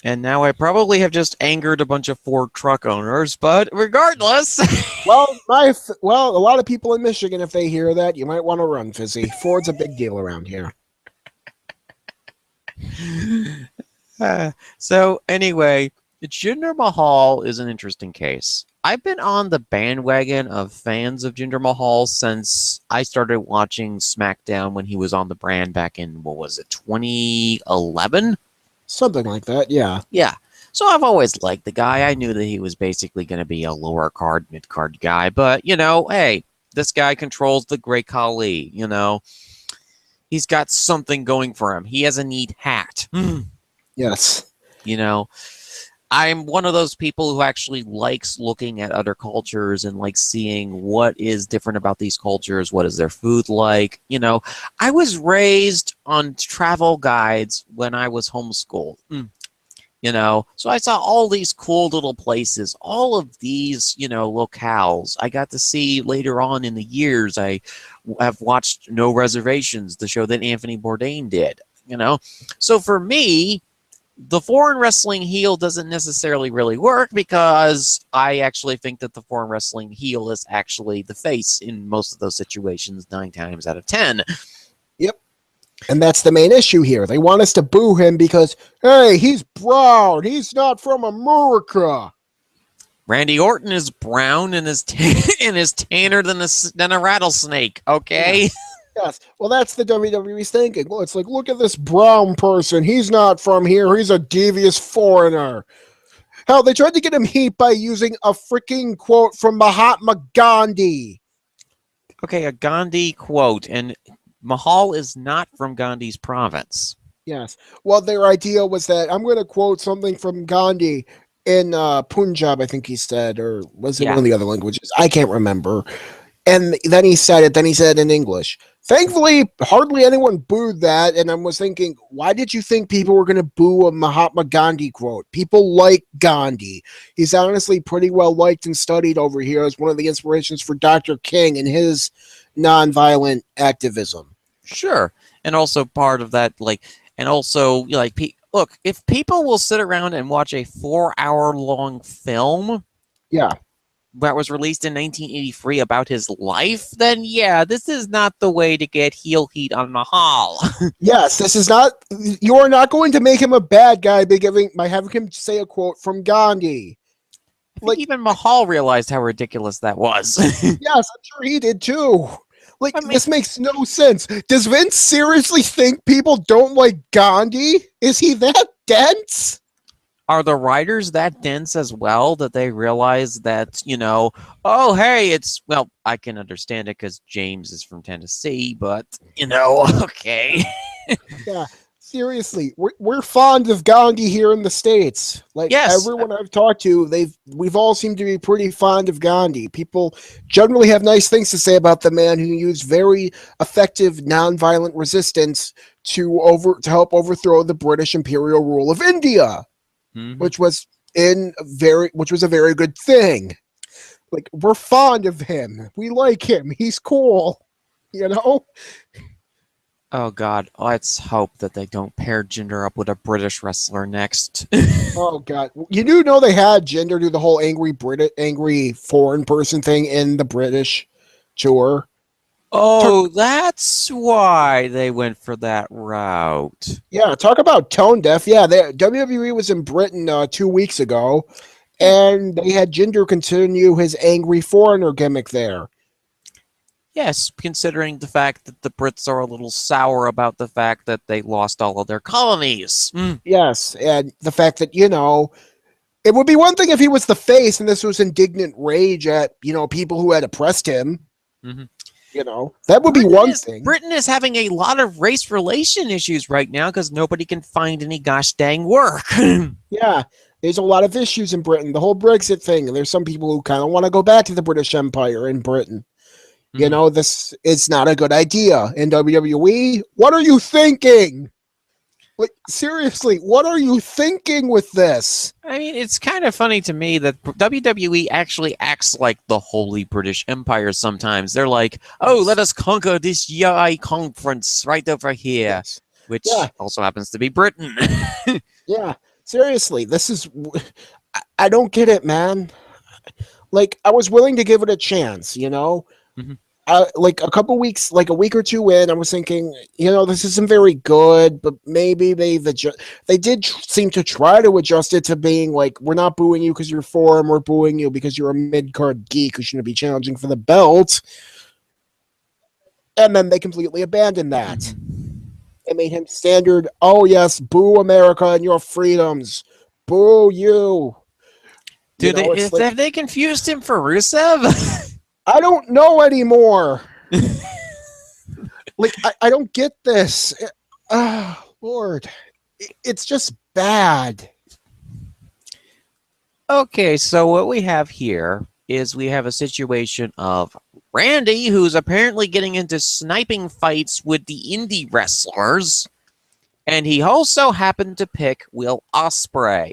And now I probably have just angered a bunch of Ford truck owners, but regardless. Well, a lot of people in Michigan, if they hear that, you might want to run, Fizzy. Ford's a big deal around here. So anyway, Jinder Mahal is an interesting case. I've been on the bandwagon of fans of Jinder Mahal since I started watching SmackDown when he was on the brand back in, 2011? Something like that, yeah. Yeah. So I've always liked the guy. I knew that he was basically going to be a lower card, mid card guy. But, hey, this guy controls the Great Khali. He's got something going for him. He has a neat hat. Yes. I'm one of those people who actually likes looking at other cultures and like seeing what is different about these cultures. What is their food like? I was raised on travel guides when I was homeschooled. So I saw all these cool little places, all of these, locales. I got to see later on in the years. I have watched No Reservations, the show that Anthony Bourdain did, So for me, the foreign wrestling heel doesn't necessarily really work because I actually think that the foreign wrestling heel is actually the face in most of those situations, 9 times out of 10. Yep. And that's the main issue here. They want us to boo him because, hey, he's brown. He's not from America. Randy Orton is brown and is tanner than a rattlesnake, okay? Yeah. Yes. Well, that's the WWE's thinking. Well, it's like, look at this brown person. He's not from here. He's a devious foreigner. Hell, they tried to get him heat by using a freaking quote from Mahatma Gandhi. Okay, a Gandhi quote, and Mahal is not from Gandhi's province. Yes. Well, their idea was that I'm going to quote something from Gandhi in Punjab, I think he said, or was it one of the other languages? I can't remember. And then he said it. Then he said it in English. Thankfully, hardly anyone booed that. And I was thinking, why did you think people were going to boo a Mahatma Gandhi quote? People like Gandhi. He's honestly pretty well liked and studied over here as one of the inspirations for Dr. King and his nonviolent activism. Sure. And also part of that, look, if people will sit around and watch a 4-hour-long film. Yeah. That was released in 1983 about his life, then yeah, this is not the way to get heel heat on Mahal. Yes, this is not. You are not going to make him a bad guy by having him say a quote from Gandhi. I think even Mahal realized how ridiculous that was. Yes, I'm sure he did too. This makes no sense. Does Vince seriously think people don't like Gandhi? Is he that dense? Are the writers that dense as well that they realize that, oh, hey, I can understand it because James is from Tennessee, but, okay. Yeah, seriously, we're fond of Gandhi here in the States. Yes. Everyone I've talked to, we've all seemed to be pretty fond of Gandhi. People generally have nice things to say about the man who used very effective nonviolent resistance to help overthrow the British imperial rule of India. Mm-hmm. Which was a very good thing. We're fond of him. We like him. He's cool. Oh God, let's hope that they don't pair Jinder up with a British wrestler next. Oh God, you do know they had Jinder do the whole angry foreign person thing in the British tour. Oh, that's why they went for that route. Yeah, talk about tone deaf. Yeah, WWE was in Britain 2 weeks ago, and they had Jinder continue his angry foreigner gimmick there. Yes, considering the fact that the Brits are a little sour about the fact that they lost all of their colonies. Yes, and the fact that, it would be one thing if he was the face and this was indignant rage at, people who had oppressed him. Mm-hmm. That would be one thing. Britain is having a lot of race relation issues right now because nobody can find any gosh dang work. Yeah, there's a lot of issues in Britain. The whole Brexit thing. And there's some people who kind of want to go back to the British Empire in Britain. This is not a good idea. In WWE, what are you thinking? Like, seriously, what are you thinking with this? I mean, it's kind of funny to me that WWE actually acts like the Holy British Empire sometimes. They're like, oh, let us conquer this YI conference right over here, Yes. which also happens to be Britain. Yeah, seriously, I don't get it, man. Like, I was willing to give it a chance, Mm-hmm. Like a couple weeks, like a week or two in, I was thinking, this isn't very good, but maybe they did seem to try to adjust it to being like, we're not booing you because you're foreign, we're booing you because you're a mid-card geek who shouldn't be challenging for the belt. And then they completely abandoned that. It made him standard, oh yes, boo America and your freedoms. Boo you. Have they confused him for Rusev? I don't know anymore. Like, I don't get this. Lord. It's just bad. Okay, so what we have here is we have a situation of Randy, who's apparently getting into sniping fights with the indie wrestlers, and he also happened to pick Will Ospreay.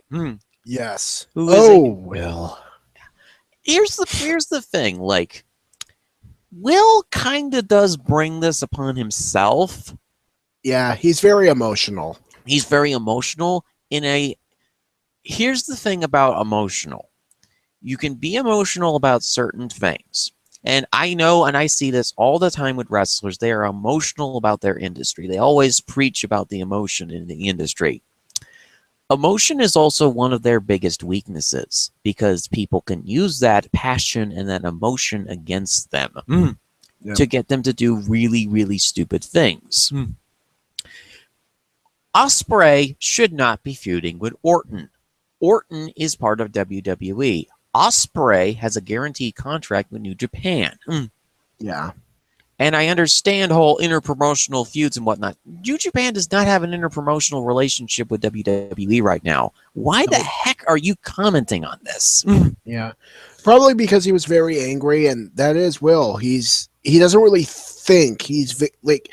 Yes. Will. Here's the thing, like, Will kind of does bring this upon himself. Yeah, he's very emotional. He's very emotional here's the thing about emotional. You can be emotional about certain things. And I know, and I see this all the time with wrestlers, they are emotional about their industry. They always preach about the emotion in the industry. Emotion is also one of their biggest weaknesses because people can use that passion and that emotion against them to get them to do really, really stupid things. Ospreay should not be feuding with Orton. Orton is part of WWE. Ospreay has a guaranteed contract with New Japan. Yeah. And I understand whole interpromotional feuds and whatnot. New Japan does not have an interpromotional relationship with WWE right now. Why the heck are you commenting on this? Yeah. Probably because he was very angry, and that is Will. He doesn't really think. He's like,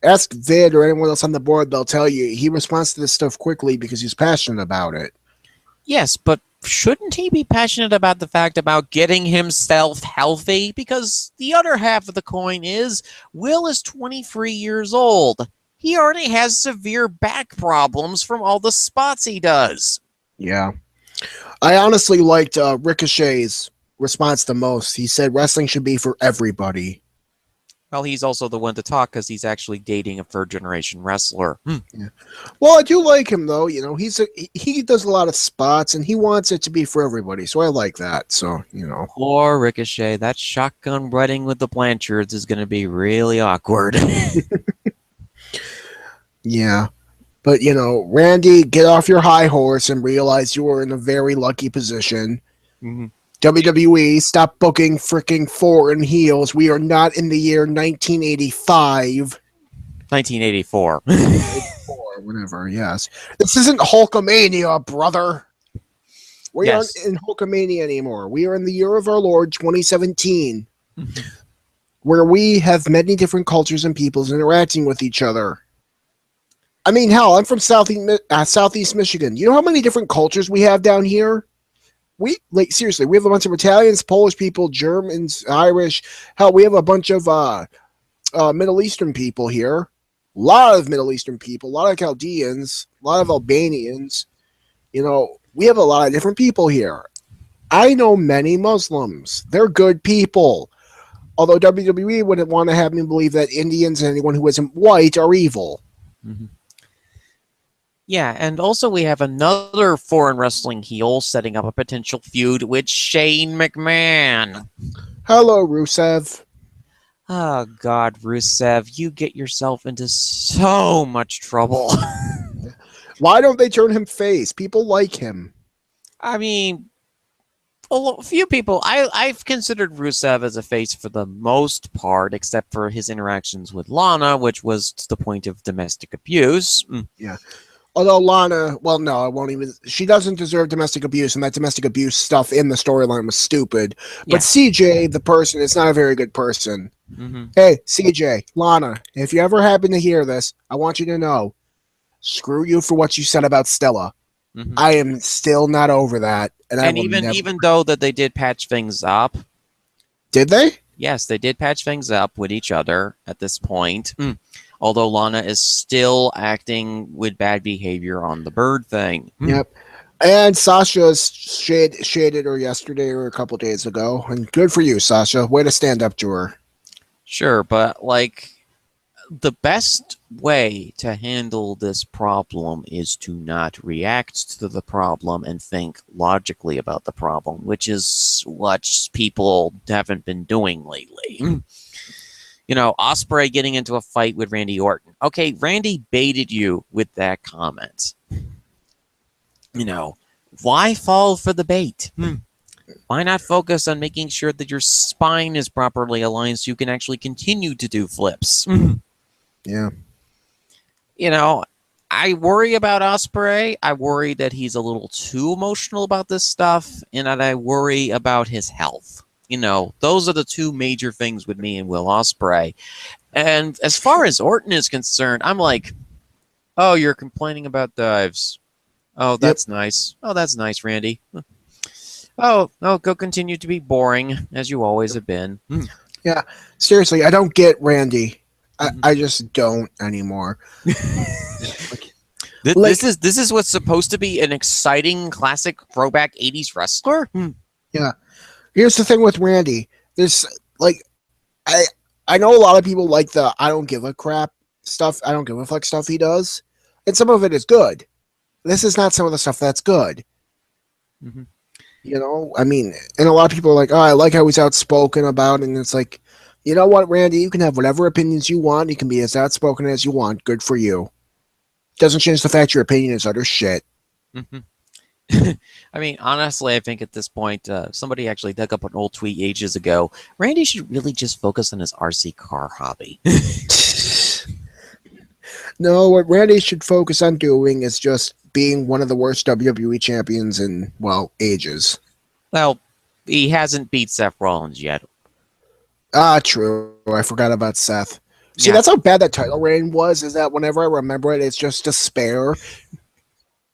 ask Vid or anyone else on the board, they'll tell you he responds to this stuff quickly because he's passionate about it. Yes, but shouldn't he be passionate about the fact about getting himself healthy? Because the other half of the coin is Will is 23 years old. He already has severe back problems from all the spots he does. Yeah. I honestly liked Ricochet's response the most. He said wrestling should be for everybody. Well, he's also the one to talk because he's actually dating a third-generation wrestler. Yeah. Well, I do like him, though. He does a lot of spots, and he wants it to be for everybody, so I like that. So, Poor Ricochet. That shotgun wedding with the Blanchards is going to be really awkward. Yeah. But, Randy, get off your high horse and realize you are in a very lucky position. WWE, stop booking freaking foreign heels. We are not in the year 1985. 1984. 84, whatever, yes. This isn't Hulkamania, brother. We aren't in Hulkamania anymore. We are in the year of our Lord, 2017, where we have many different cultures and peoples interacting with each other. I mean, hell, I'm from Southeast Michigan. You know how many different cultures we have down here? Seriously, we have a bunch of Italians, Polish people, Germans, Irish. Hell, we have a bunch of Middle Eastern people here. A lot of Middle Eastern people, a lot of Chaldeans, a lot of Albanians. We have a lot of different people here. I know many Muslims. They're good people. Although WWE wouldn't want to have me believe that Indians and anyone who isn't white are evil. Yeah, and also we have another foreign wrestling heel setting up a potential feud with Shane McMahon. Hello, Rusev. Oh, God, Rusev, you get yourself into so much trouble. Why don't they turn him face? People like him. I mean, a few people. I've considered Rusev as a face for the most part, except for his interactions with Lana, which was to the point of domestic abuse. Yeah. Although Lana, well, no, I won't even. She doesn't deserve domestic abuse, and that domestic abuse stuff in the storyline was stupid. Yeah. But CJ, the person, is not a very good person. Mm-hmm. Hey, CJ, Lana, if you ever happen to hear this, I want you to know, screw you for what you said about Stella. Mm-hmm. I am still not over that, and even though that they did patch things up, did they? yes, they did patch things up with each other at this point. Although Lana is still acting with bad behavior on the bird thing. Yep. And Sasha shaded her yesterday or a couple days ago. And good for you, Sasha. Way to stand up to her. Sure, but like the best way to handle this problem is to not react to the problem and think logically about the problem, which is what people haven't been doing lately. You know, Ospreay getting into a fight with Randy Orton. Okay, Randy baited you with that comment. You know, why fall for the bait? Why not focus on making sure that your spine is properly aligned so you can actually continue to do flips? Yeah. You know, I worry about Ospreay. I worry that he's a little too emotional about this stuff, and that I worry about his health. You know, those are the two major things with me and Will Ospreay. And as far as Orton is concerned, I'm like, oh, you're complaining about dives. Oh, that's nice. Oh, that's nice, Randy. Oh, go continue to be boring, as you always have been. Yeah. Seriously, I don't get Randy. I just don't anymore. This is what's supposed to be an exciting classic throwback 80s wrestler? Yeah. Here's the thing with Randy. There's like I know a lot of people like the I don't give a crap stuff. I don't give a fuck stuff he does. And some of it is good. This is not some of the stuff that's good. You know, I mean, and a lot of people are like, oh, I like how he's outspoken about it. And it's like, you know what, Randy, you can have whatever opinions you want. You can be as outspoken as you want. Good for you. Doesn't change the fact your opinion is utter shit. I mean, honestly, I think at this point, somebody actually dug up an old tweet ages ago. Randy should really just focus on his RC car hobby. No, what Randy should focus on doing is just being one of the worst WWE champions in, well, ages. Well, he hasn't beat Seth Rollins yet. Ah, true. I forgot about Seth. See, that's how bad that title reign was, is that whenever I remember it, it's just despair.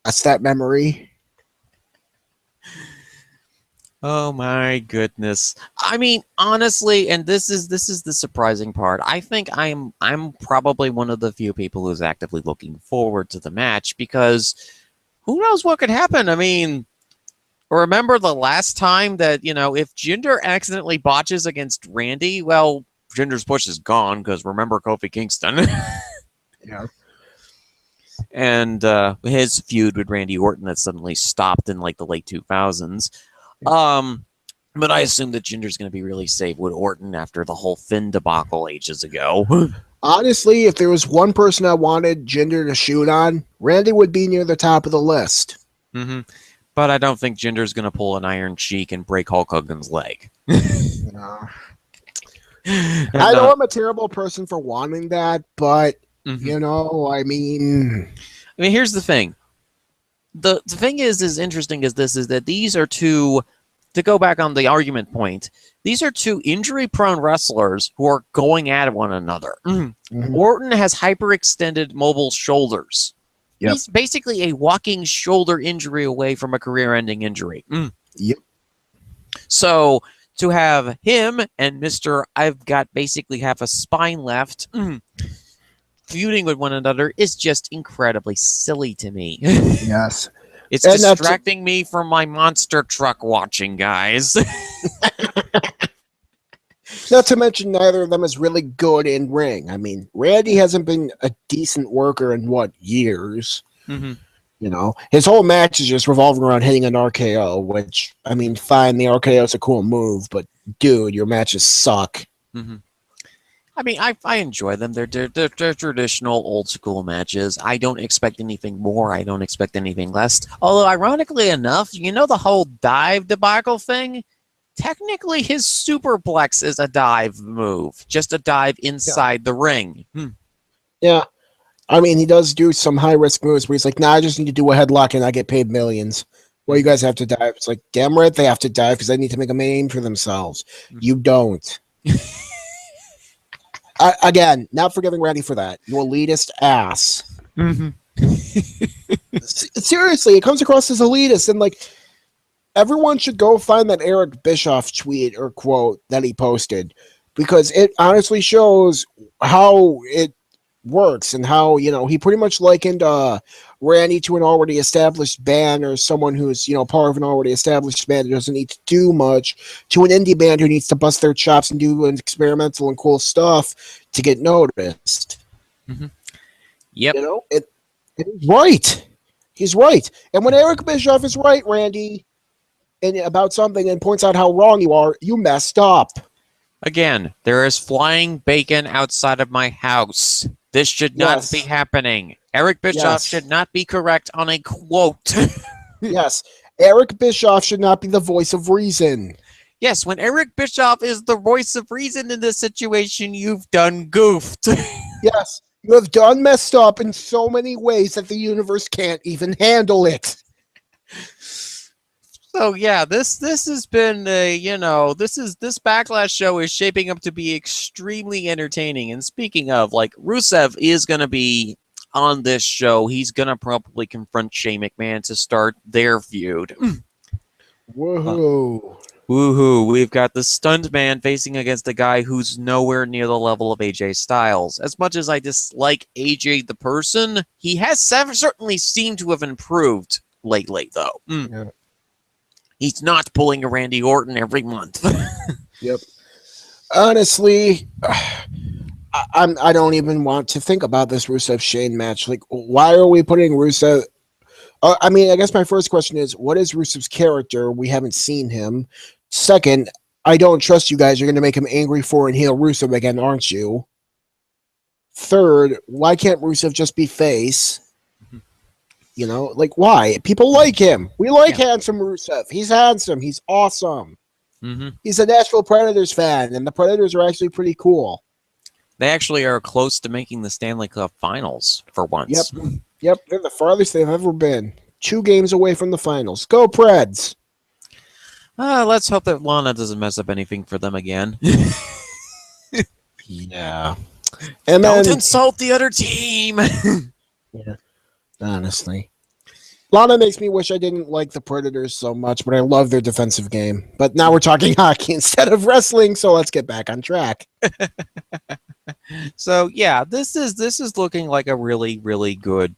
That's that memory. Oh my goodness. I mean, honestly, and this is the surprising part. I think I'm probably one of the few people who's actively looking forward to the match, because who knows what could happen? I mean, remember the last time that, you know, if Jinder accidentally botches against Randy, well, Jinder's push is gone, because remember Kofi Kingston. Yeah. And his feud with Randy Orton that suddenly stopped in like the late 2000s. But I assume that Jinder's going to be really safe with Orton after the whole Finn debacle ages ago. Honestly, if there was one person I wanted Jinder to shoot on, Randy would be near the top of the list. But I don't think Jinder's going to pull an Iron Sheik and break Hulk Hogan's leg. No. I know I'm a terrible person for wanting that, but, you know, I mean, here's the thing. The thing is interesting as this is that these are two, to go back on the argument point, these are two injury-prone wrestlers who are going at one another. Orton has hyperextended mobile shoulders. Yep. He's basically a walking shoulder injury away from a career-ending injury. Yep. So to have him and Mr. I've got basically half a spine left feuding with one another is just incredibly silly to me. Yes. It's distracting me from my monster truck watching, guys. Not to mention, neither of them is really good in ring. I mean, Randy hasn't been a decent worker in, what, years? You know, his whole match is just revolving around hitting an RKO, which, I mean, fine, the RKO is a cool move, but dude, your matches suck. I mean, I enjoy them. They're traditional old school matches. I don't expect anything more. I don't expect anything less. Although, ironically enough, you know the whole dive debacle thing? Technically, his superplex is a dive move, just a dive inside the ring. Yeah. I mean, he does do some high-risk moves where he's like, nah, I just need to do a headlock and I get paid millions. Well, you guys have to dive. It's like, damn right they have to dive because they need to make a name for themselves. You don't. Again, not forgiving Randy for that. You elitist ass. Seriously, it comes across as elitist, and like everyone should go find that Eric Bischoff tweet or quote that he posted because it honestly shows how it works and how, you know, he pretty much likened Randy to an already established band or someone who's, you know, part of an already established band who doesn't need to do much to an indie band who needs to bust their chops and do experimental and cool stuff to get noticed. Yep. You know, it is right. He's right. And when Eric Bischoff is right, Randy, and about something and points out how wrong you are, you messed up. Again, there is flying bacon outside of my house. This should not be happening. Eric Bischoff should not be correct on a quote. Yes. Eric Bischoff should not be the voice of reason. Yes, when Eric Bischoff is the voice of reason in this situation, you've done goofed. Yes. You have done messed up in so many ways that the universe can't even handle it. So yeah, this has been you know, this Backlash show is shaping up to be extremely entertaining. And speaking of, like, Rusev is gonna be on this show. He's gonna probably confront Shane McMahon to start their feud. Woohoo! Woohoo! We've got the stunt man facing against a guy who's nowhere near the level of AJ Styles. As much as I dislike AJ the person, he has certainly seemed to have improved lately, though. Yeah. He's not pulling a Randy Orton every month. Yep. Honestly, I don't even want to think about this Rusev Shane match. Like, why are we putting Rusev? I mean, I guess my first question is, what is Rusev's character? We haven't seen him. Second, I don't trust you guys. You're going to make him angry for and heel Rusev again, aren't you? Third, why can't Rusev just be face? You know, like, why? People like him. We like handsome Rusev. He's handsome. He's awesome. He's a Nashville Predators fan, and the Predators are actually pretty cool. They actually are close to making the Stanley Cup Finals for once. Yep. They're the farthest they've ever been. 2 games away from the finals. Go Preds! Let's hope that Lana doesn't mess up anything for them again. Yeah. And don't insult the other team! Yeah. Honestly. Lana makes me wish I didn't like the Predators so much, but I love their defensive game. But now we're talking hockey instead of wrestling, so let's get back on track. So yeah, this is looking like a really, really good.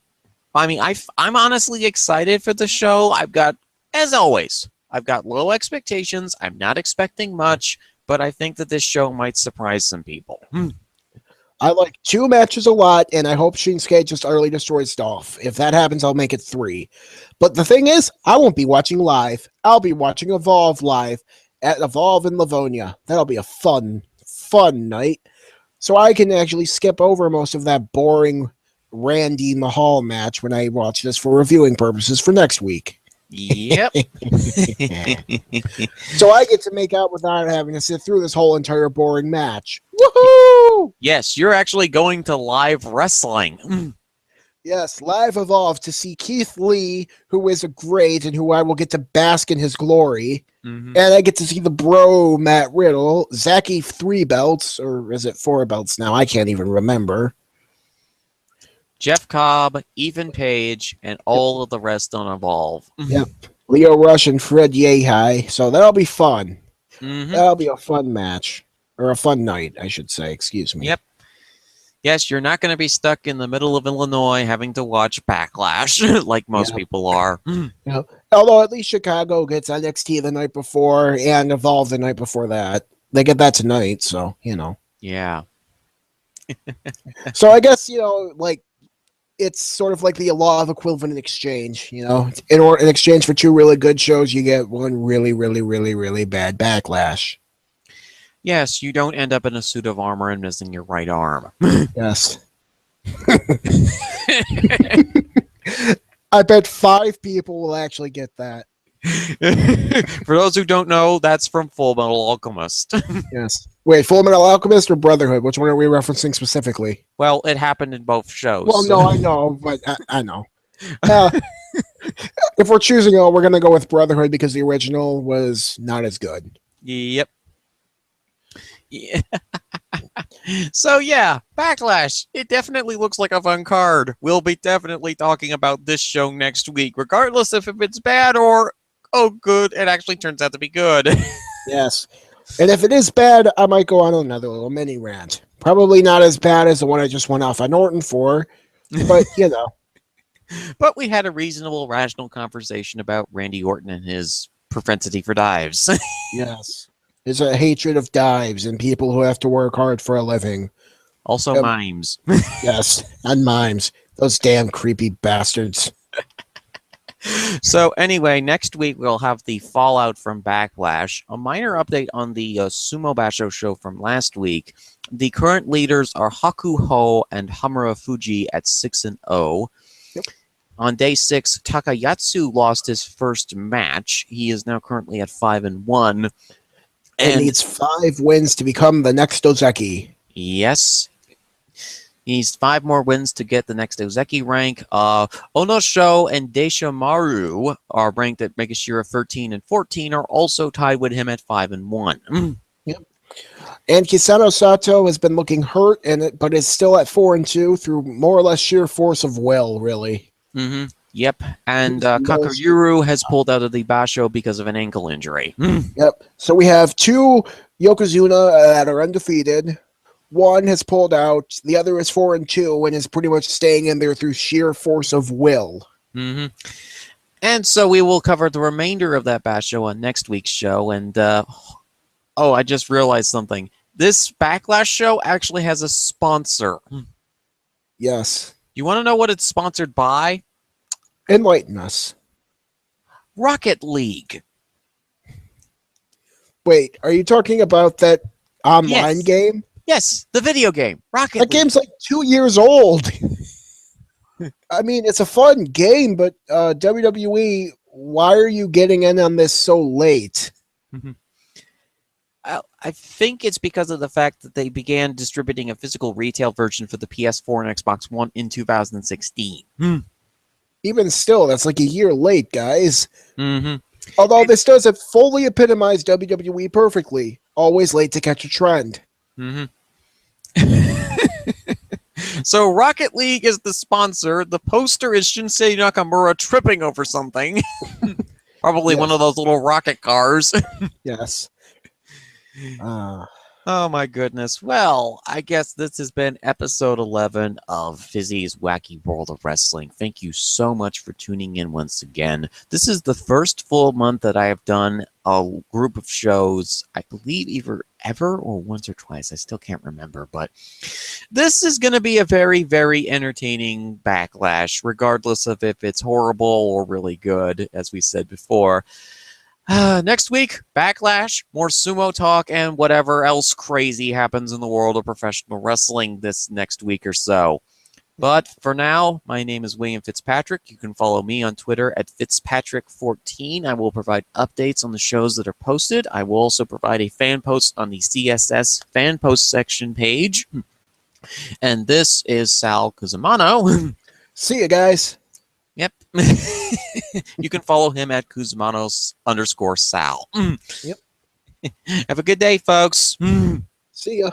I mean, I'm honestly excited for the show. As always, I've got low expectations. I'm not expecting much, but I think that this show might surprise some people. I like 2 matches a lot, and I hope Shinsuke just utterly destroys Dolph. If that happens, I'll make it 3. But the thing is, I won't be watching live. I'll be watching Evolve live at Evolve in Livonia. That'll be a fun night. So I can actually skip over most of that boring Randy Mahal match when I watch this for reviewing purposes for next week. Yep. So I get to make out without having to sit through this whole entire boring match. Woohoo! Yes, you're actually going to live wrestling. Yes, live Evolve to see Keith Lee, who is a great and who I will get to bask in his glory. And I get to see the bro Matt Riddle, Zachy 3 belts, or is it 4 belts now? I can't even remember. Jeff Cobb, Ethan Page, and all of the rest on Evolve. Yep. Leo Rush and Fred Yehai. So that'll be fun. That'll be a fun match. Or a fun night, I should say. Excuse me. Yep. Yes, you're not going to be stuck in the middle of Illinois having to watch Backlash like most people are. Yeah. Although at least Chicago gets NXT the night before and Evolve the night before that. They get that tonight, so, you know. Yeah. So I guess, you know, like, it's sort of like the law of equivalent exchange, you know. In exchange for 2 really good shows, you get one really, really, really, really bad Backlash. Yes, you don't end up in a suit of armor and missing your right arm. Yes. I bet 5 people will actually get that. For those who don't know, that's from Full Metal Alchemist. Yes. Wait, Full Metal Alchemist or Brotherhood? Which one are we referencing specifically? Well, it happened in both shows. Well, no, I know, but I know. If we're choosing, we're going to go with Brotherhood because the original was not as good. Yep. Yeah. So yeah, Backlash. It definitely looks like a fun card. We'll be definitely talking about this show next week, regardless if it's bad or, oh, good. It actually turns out to be good. Yes. And if it is bad, I might go on another little mini rant. Probably not as bad as the one I just went off on Orton for, but you know. But we had a reasonable, rational conversation about Randy Orton and his propensity for dives. Yes. There's a hatred of dives and people who have to work hard for a living. Also mimes. Yes, and mimes. Those damn creepy bastards. So anyway, next week we'll have the fallout from Backlash. A minor update on the Sumo Basho show from last week. The current leaders are Haku Ho and Hamura Fuji at 6-0. Yep. On day 6, Takayatsu lost his first match. He is now currently at 5-1. And needs 5 wins to become the next Ozeki. Yes. He needs 5 more wins to get the next Ozeki rank. Onosho and Deisha Maru are ranked at Megashira 13 and 14, are also tied with him at 5-1. Yep. And Kisano Sato has been looking hurt, but is still at 4-2 through more or less sheer force of will, really. Mm-hmm. Yep. And Kakayuru has pulled out of the Basho because of an ankle injury. Yep. So we have 2 Yokozuna that are undefeated. One has pulled out. The other is 4-2 and is pretty much staying in there through sheer force of will. Mm-hmm. And so we will cover the remainder of that Basho on next week's show. And, I just realized something. This Backlash show actually has a sponsor. Yes. You want to know what it's sponsored by? Enlighten us. Rocket League. Wait, are you talking about that online game? Yes, the video game. Rocket League. That game's like 2 years old. I mean, it's a fun game, but WWE, why are you getting in on this so late? Mm-hmm. I think it's because of the fact that they began distributing a physical retail version for the PS4 and Xbox One in 2016. Even still, that's like a year late, guys. Mm-hmm. Although this doesn't fully epitomize WWE perfectly. Always late to catch a trend. Mm-hmm. So Rocket League is the sponsor. The poster is Shinsei Nakamura tripping over something. Probably one of those little rocket cars. Yes. Oh my goodness. Well, I guess this has been episode 11 of Fizzy's Wacky World of Wrestling. Thank you so much for tuning in once again. This is the first full month that I have done a group of shows, I believe either ever or once or twice. I still can't remember, but this is going to be a very, very entertaining Backlash, regardless of if it's horrible or really good, as we said before. Next week, Backlash, more sumo talk, and whatever else crazy happens in the world of professional wrestling this next week or so. But for now, my name is William Fitzpatrick. You can follow me on Twitter at Fitzpatrick14. I will provide updates on the shows that are posted. I will also provide a fan post on the CSS fan post section page. And this is Sal Cusimano. See you guys. Yep. You can follow him at Kuzmanos_Sal. Yep. Have a good day, folks. See ya.